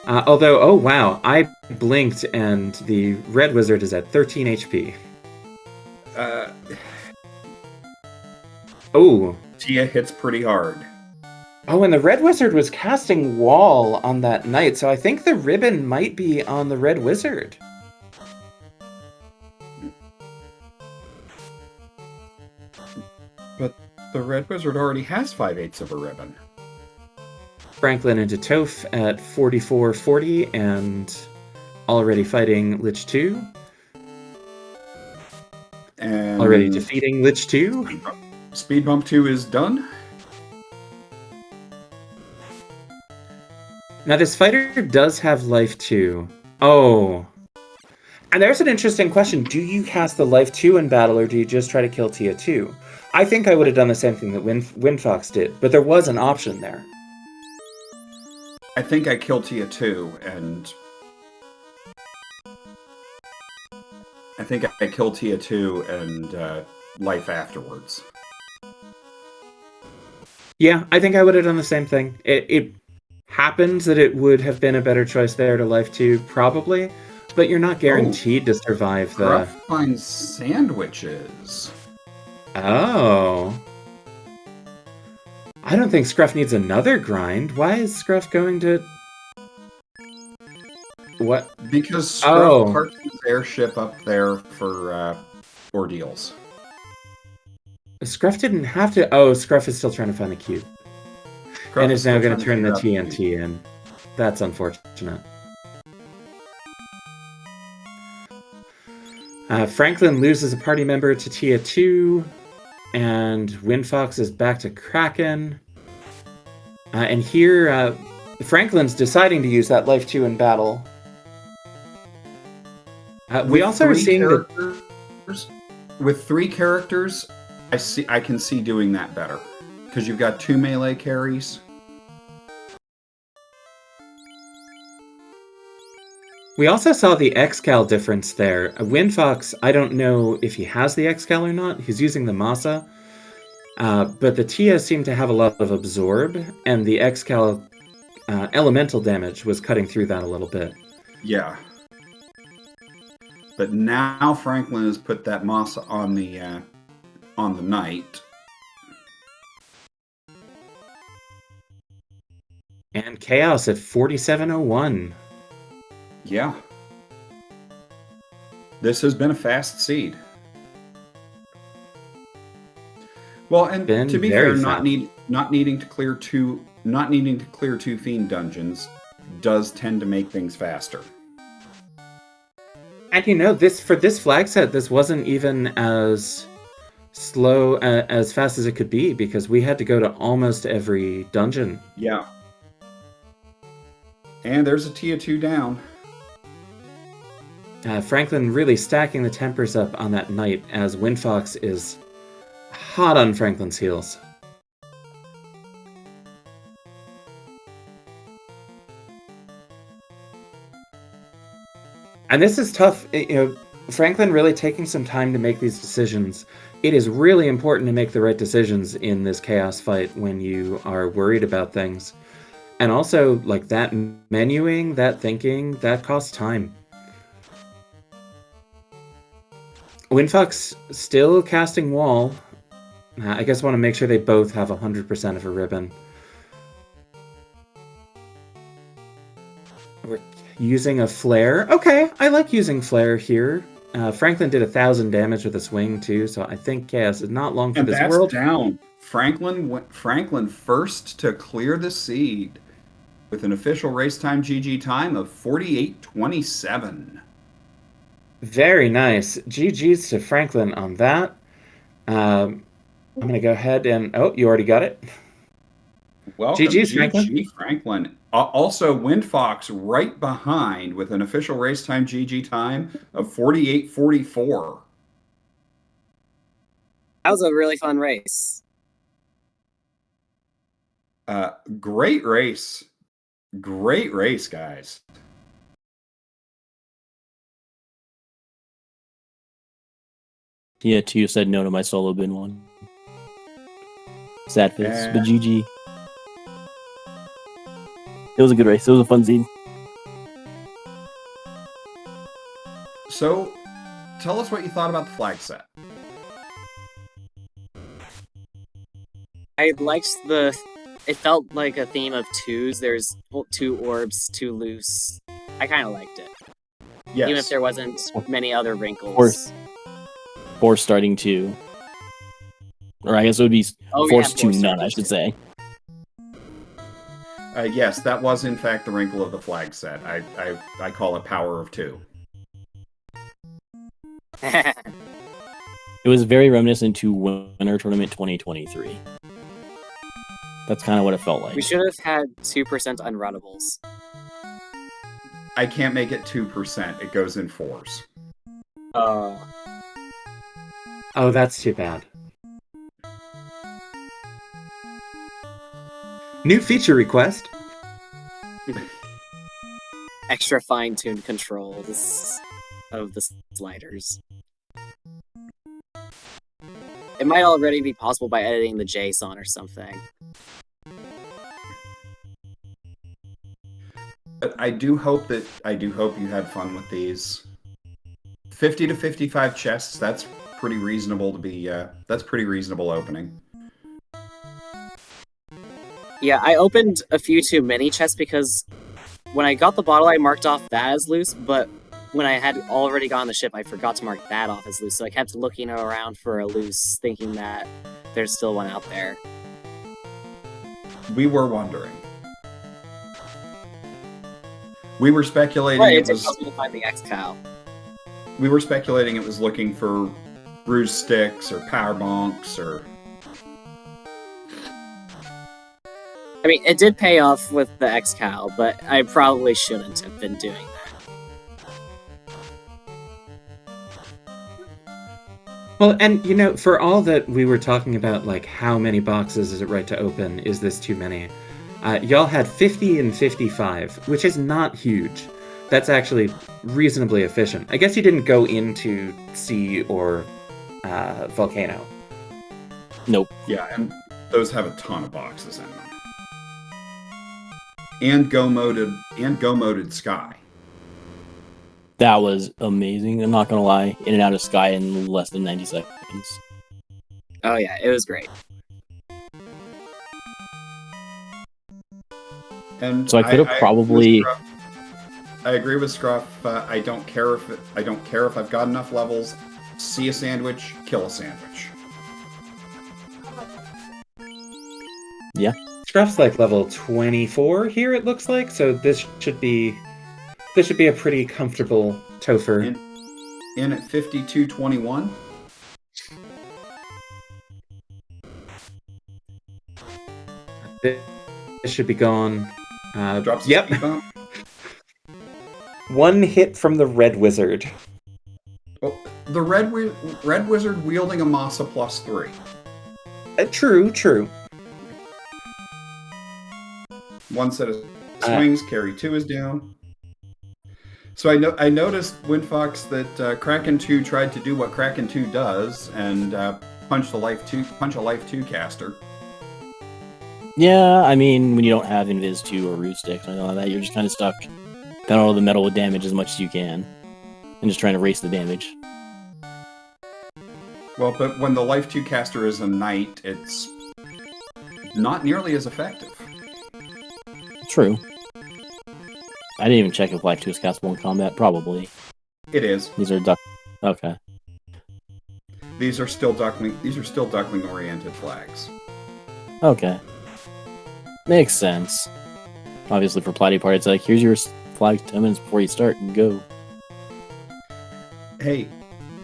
Although, oh wow, I blinked and the Red Wizard is at 13 HP. Oh.
Tia hits pretty hard.
Oh, and the Red Wizard was casting Wall on that Knight, so I think the ribbon might be on the Red Wizard.
But the Red Wizard already has 5/8 of a ribbon.
Franklin into Toph at 44-40 and already fighting Lich 2.
And
already defeating Lich 2.
Speed Bump 2 is done.
Now, this fighter does have life 2. Oh. And there's an interesting question. Do you cast the life 2 in battle, or do you just try to kill Tia 2? I think I would have done the same thing that Windfox did, but there was an option there.
I think I kill Tia 2, and... I think I kill Tia 2 and life afterwards.
Yeah, I think I would have done the same thing. It happens that it would have been a better choice there to life 2, probably, but you're not guaranteed to survive the...
Gruff finds sandwiches.
Oh. I don't think Scruff needs another grind. Why is Scruff going to... What?
Because Scruff parked his airship up there for ordeals.
Scruff didn't have to... Oh, Scruff is still trying to find the cube.
Scruff
and is now going to turn the TNT in. That's unfortunate. Franklin loses a party member to Tia 2, and Windfox is back to Kraken. And here, Franklin's deciding to use that life 2 in battle. We also are seeing
with 3 characters, I can see doing that better, because you've got 2 melee carries.
We also saw the X-Cal difference there. Windfox, I don't know if he has the X-Cal or not. He's using the Masa. But the Tia seemed to have a lot of Absorb, and the X-Cal elemental damage was cutting through that a little bit.
Yeah. But now Franklin has put that Masa on the knight.
And Chaos at 4701.
Yeah. This has been a fast seed. Well, and to be fair, not needing to clear two fiend dungeons does tend to make things faster.
And you know, for this flag set, this wasn't even as slow as fast as it could be, because we had to go to almost every dungeon.
Yeah. And there's a Tia 2 down.
Franklin really stacking the tempers up on that knight, as Windfox is hot on Franklin's heels. And this is tough. Franklin really taking some time to make these decisions. It is really important to make the right decisions in this chaos fight when you are worried about things. And also, like, that menuing, that thinking, that costs time. Windfox still casting wall. I guess I want to make sure they both have 100% of a ribbon. We're using a flare. Okay, I like using flare here. Franklin did 1,000 damage with a swing too, so I think Chaos is not long for this world.
Down. Franklin first to clear the seed with an official race time GG time of 48:27.
Very nice. GG's to Franklin on that. I'm going to go ahead and... Oh, you already got it?
Welcome,
GG's, Franklin.
Franklin. Also, Windfox right behind with an official race time GG time of 48:44.
That was a really fun race.
Great race. Great race, guys.
Yeah, 2 said no to my solo bin one. Sad face, but GG. It was a good race. It was a fun scene.
So, tell us what you thought about the flag set.
I liked it felt like a theme of 2s. There's 2 orbs, 2 loose. I kind of liked it.
Yes.
Even if there wasn't many other wrinkles.
Or starting 2. Or I guess it would be force 2 none, I should say.
Yes, that was in fact the wrinkle of the flag set. I call it power of 2.
It was very reminiscent to Winter Tournament 2023. That's kind of what it felt like.
We should have had 2% unrunnables.
I can't make it 2%. It goes in 4s.
Oh.
Oh, that's too bad. New feature request.
Extra fine-tuned controls of the sliders. It might already be possible by editing the JSON or something.
But I do hope you had fun with these. 50 to 55 chests, that's pretty reasonable to be that's pretty reasonable opening.
Yeah, I opened a few too many chests because when I got the bottle, I marked off that as loose, but when I had already gotten the ship, I forgot to mark that off as loose, so I kept looking around for a loose, thinking that there's still one out there.
We were wondering. We were speculating
But
it
it did
was.
help me to find the X-Cow.
We were speculating it was looking for bruise sticks or power bonks or.
I mean, it did pay off with the X-Cow, but I probably shouldn't have been doing that.
Well, and you know, for all that we were talking about, like, how many boxes is it right to open? Is this too many? Y'all had 50 and 55, which is not huge. That's actually reasonably efficient. I guess you didn't go into Sea or Volcano.
Nope.
Yeah, and those have a ton of boxes in them. And go moded Sky.
That was amazing. I'm not gonna lie. In and out of Sky in less than 90 seconds.
Oh yeah, it was great.
And
So I could have probably.
I agree with Scruff. I don't care if I've got enough levels. See a sandwich, kill a sandwich.
Yeah.
Scruff's like level 24 here, it looks like, so this should be a pretty comfortable Topher.
In at 52.21.
This should be gone.
Drops a
Yep.
speed bump.
One hit from the Red Wizard.
Oh, the Red Wizard wielding a Masa +3.
True.
One set of swings, carry 2 is down. So I noticed, Windfox, that Kraken 2 tried to do what Kraken 2 does and punch a life 2 caster.
Yeah, I mean, when you don't have Invis 2 or Root Sticks or anything like that, you're just kind of stuck down all the metal with damage as much as you can. And just trying to race the damage.
Well, but when the life 2 caster is a knight, it's not nearly as effective.
True. I didn't even check if Life 2 is castable in combat. Probably.
It is.
These are duck. Okay.
These are still duckling oriented flags.
Okay. Makes sense. Obviously, for Platy Party, it's like, here's your flag 10 minutes before you start and go.
Hey,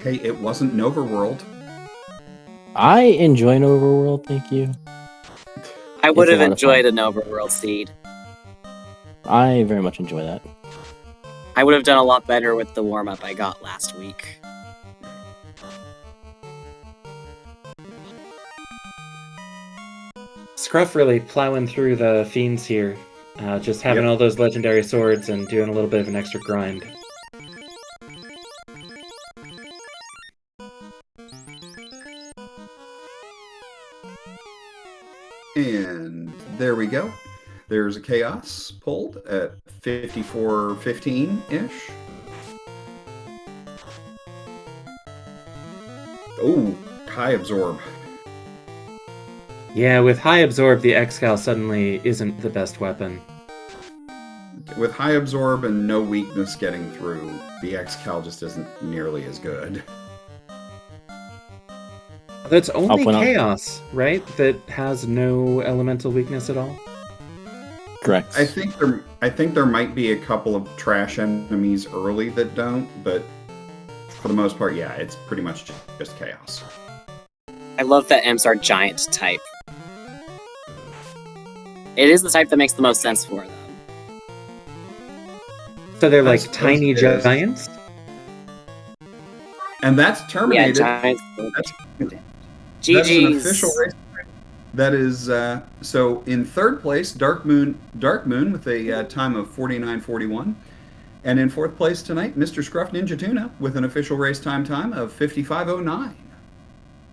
it wasn't Nova World.
I enjoy an Overworld, thank you.
I would
It's a
have
lot of
enjoyed
fun.
an overworld seed.
I very much enjoy that.
I would have done a lot better with the warm-up I got last week.
Scruff really plowing through the fiends here. Just having all those legendary swords and doing a little bit of an extra grind.
And there we go. There's a Chaos pulled at 54.15-ish. Oh, High Absorb.
Yeah, with High Absorb, the X-Cal suddenly isn't the best weapon.
With High Absorb and no weakness getting through, the X-Cal just isn't nearly as good.
That's only
point out-
Chaos, right? That has no elemental weakness at all?
Correct.
I think there might be a couple of trash enemies early that don't, but for the most part, yeah, it's pretty much just Chaos.
I love that Imps are giant type. It is the type that makes the most sense for them.
So they're
I
like
suppose
tiny
it is.
giants?
And that's
Yeah,
terminated.
giants.
That's an
GG's.
official race. That is so in third place, Dark Moon with a time of 49:41, and in fourth place tonight, Mr. Scruff Ninja Tuna with an official race time of 55:09.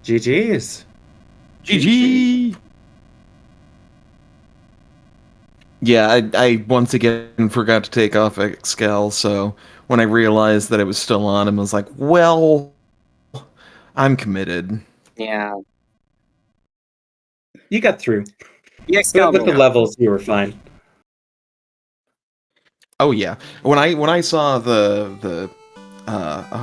GG's.
GG. Yeah, I once again forgot to take off Excal, so when I realized that it was still on, I was like, well, I'm committed.
Yeah.
You got through.
The
With the
Excalibur.
levels, you were fine.
Oh yeah, when I saw the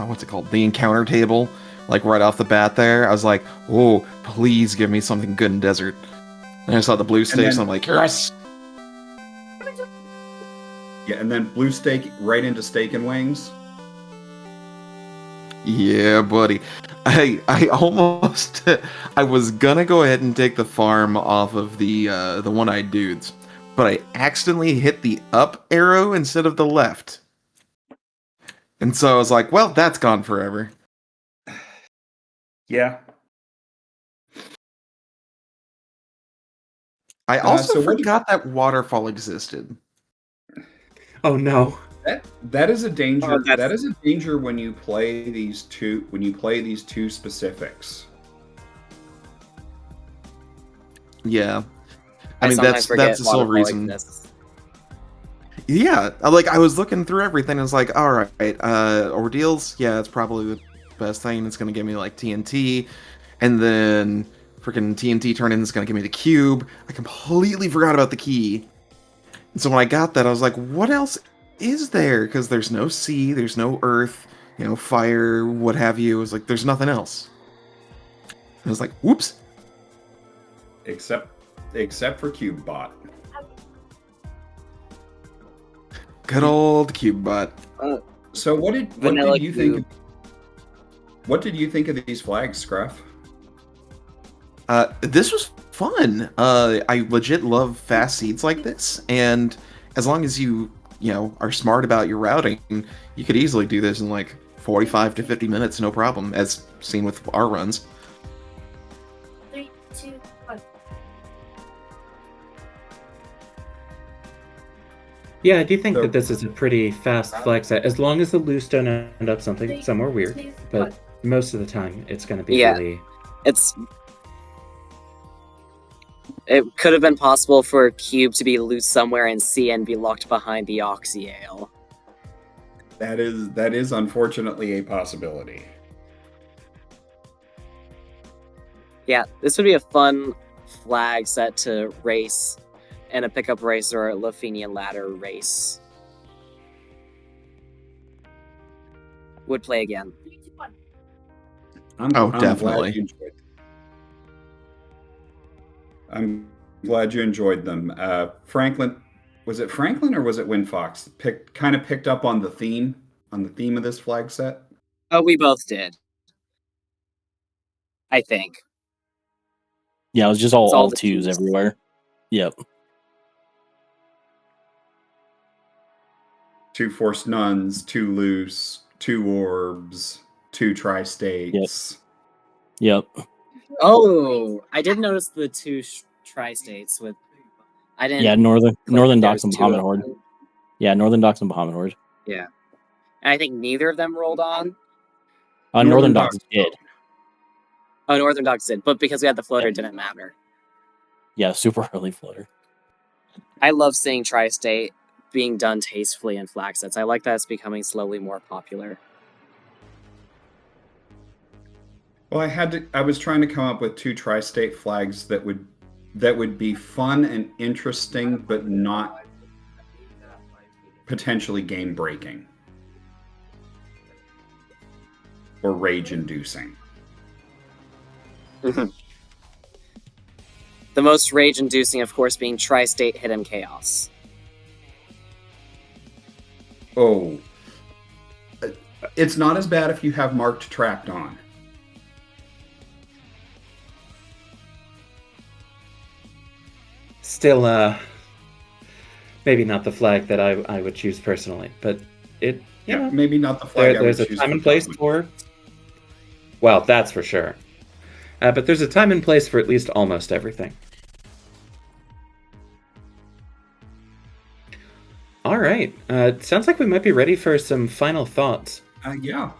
what's it called, the encounter table, like right off the bat there, I was like, oh, please give me something good in desert. And I saw the blue steaks, and I'm like, yes.
Yeah, and then blue steak right into steak and wings.
Yeah, buddy. I almost I was gonna go ahead and take the farm off of the one-eyed dudes, but I accidentally hit the up arrow instead of the left. And so I was like, well, that's gone forever.
Yeah.
I also
so
forgot that waterfall existed.
Oh no.
That is a danger.
Oh,
that is a danger when you play these two specifics.
Yeah. I mean,
sometimes forget
that's the sole
waterfall
reason.
exists.
Yeah, like I was looking through everything. I was like, all right, ordeals. Yeah, it's probably the best thing. It's gonna give me like TNT, and then freaking TNT turn-in is gonna give me the cube. I completely forgot about the key. And so when I got that, I was like, what else is there? Because there's no sea, there's no earth, fire, what have you. It was like, there's nothing else. I was like, whoops.
Except for CubeBot.
Good old CubeBot.
So what did you think? What did you think of these flags, Scruff?
This was fun. I legit love fast seeds like this, and as long as you are smart about your routing, you could easily do this in like 45 to 50 minutes, no problem, as seen with our runs.
3, 2, 1.
Yeah, I do think
So-
that this is a pretty fast flag set, as long as the loose don't end up somewhere weird. But most of the time, it's going to be
Yeah.
really...
It could have been possible for Cube to be loose somewhere in C and be locked behind the Oxyale.
That is unfortunately a possibility.
Yeah, this would be a fun flag set to race in a pickup race or a Lofenian ladder race. Would play again.
3, 2, 1.
I'm
Definitely.
Glad you enjoyed them. I'm glad you enjoyed them. Franklin, was it Franklin or was it Winfox? Kind of picked up on the theme of this flag set.
Oh, we both did. I think.
Yeah, it was just
It's all
all
the
twos
twos.
everywhere. Yep.
2 forced nuns, 2 loose, 2 orbs, 2 tri-states.
Yep.
Oh, I did notice the two tri-states with. I didn't.
Yeah, Northern
click that there
Docks
was
and
2 of
Bahamut Horde.
them.
Yeah, Northern Docks and Bahamut Horde.
Yeah, and I think neither of them rolled on.
Northern Docks did.
Oh, Northern Dogs did, but because we had the floater, it didn't matter.
Yeah, super early floater.
I love seeing tri-state being done tastefully in flag sets. I like that it's becoming slowly more popular.
Well, I was trying to come up with 2 tri-state flags that would be fun and interesting, but not potentially game breaking or rage inducing.
The most rage-inducing, of course, being tri-state hidden chaos.
Oh, it's not as bad if you have marked tracked on.
Still, maybe not the flag that I would choose personally, but it
Yeah, maybe not the flag I would
there's a
choose
time
for
and place
Dublin.
for. Well, that's for sure. But there's a time and place for at least almost everything. All right. Sounds like we might be ready for some final thoughts.
Yeah.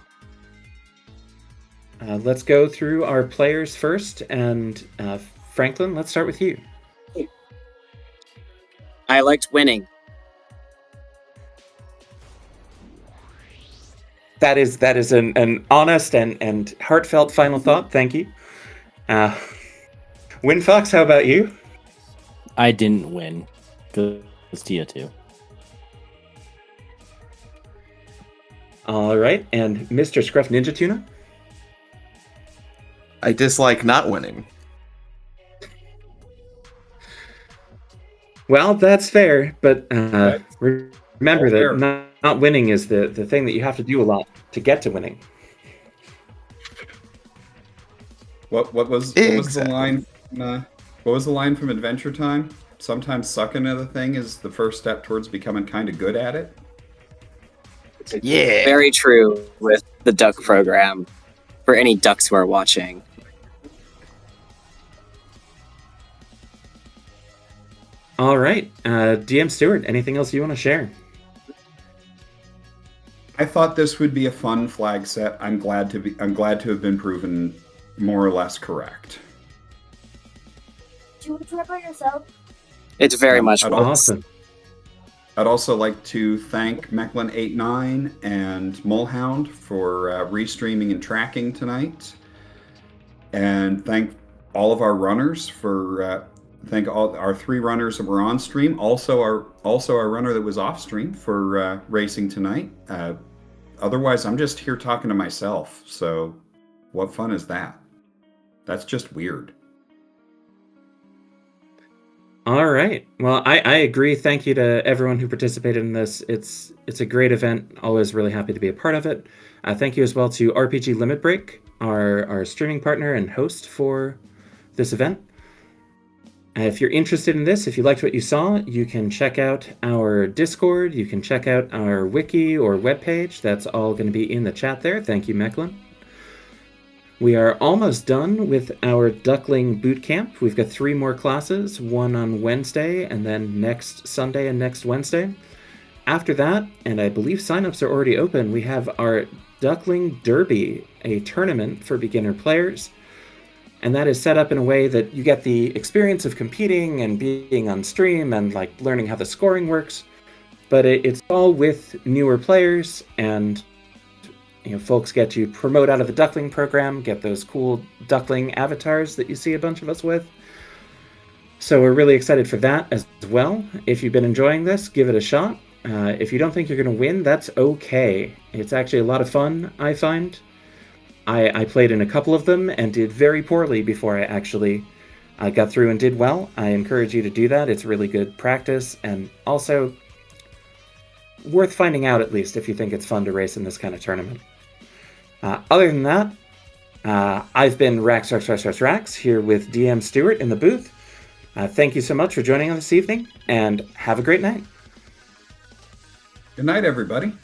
Let's go through our players first, and Franklin, let's start with you.
I liked winning.
That is an honest and heartfelt final thought. Thank you. Winfox, how about you?
I didn't win. It's Tia too.
All right, and Mr. Scruff Ninja Tuna?
I dislike not winning.
Well, that's fair, but remember
all
that
fair.
not winning is the thing that you have to do a lot to get to winning.
What was the
Exactly.
line? What was the line from Adventure Time? Sometimes sucking at a thing is the first step towards becoming kind of good at it.
Yeah.
Very true with the duck program. For any ducks who are watching.
All right, DM Stewart, anything else you want to share?
I thought this would be a fun flag set. I'm glad to have been proven more or less correct.
Do you try by yourself?
It's very much
I'd
works.
Awesome.
I'd also like to thank Mecklin89 and Mullhound for restreaming and tracking tonight, and thank all of our runners for thank all our 3 runners that were on stream. Also our runner that was off stream for racing tonight. Otherwise, I'm just here talking to myself. So, what fun is that? That's just weird.
All right. Well, I agree. Thank you to everyone who participated in this. It's a great event. Always really happy to be a part of it. Thank you as well to RPG Limit Break, our streaming partner and host for this event. If you're interested in this, if you liked what you saw, you can check out our Discord. You can check out our wiki or webpage. That's all going to be in the chat there. Thank you, Mecklin. We are almost done with our Duckling Bootcamp. We've got 3 more classes, one on Wednesday, and then next Sunday and next Wednesday. After that, and I believe signups are already open, we have our Duckling Derby, a tournament for beginner players. And that is set up in a way that you get the experience of competing and being on stream and like learning how the scoring works. But it's all with newer players, and folks get to promote out of the Duckling program, get those cool Duckling avatars that you see a bunch of us with. So we're really excited for that as well. If you've been enjoying this, give it a shot. If you don't think you're going to win, that's okay. It's actually a lot of fun, I find. I played in a couple of them and did very poorly before I actually got through and did well. I encourage you to do that. It's really good practice, and also worth finding out at least if you think it's fun to race in this kind of tournament. Other than that, I've been Rax here with DM Stewart in the booth. Thank you so much for joining us this evening, and have a great night.
Good night, everybody.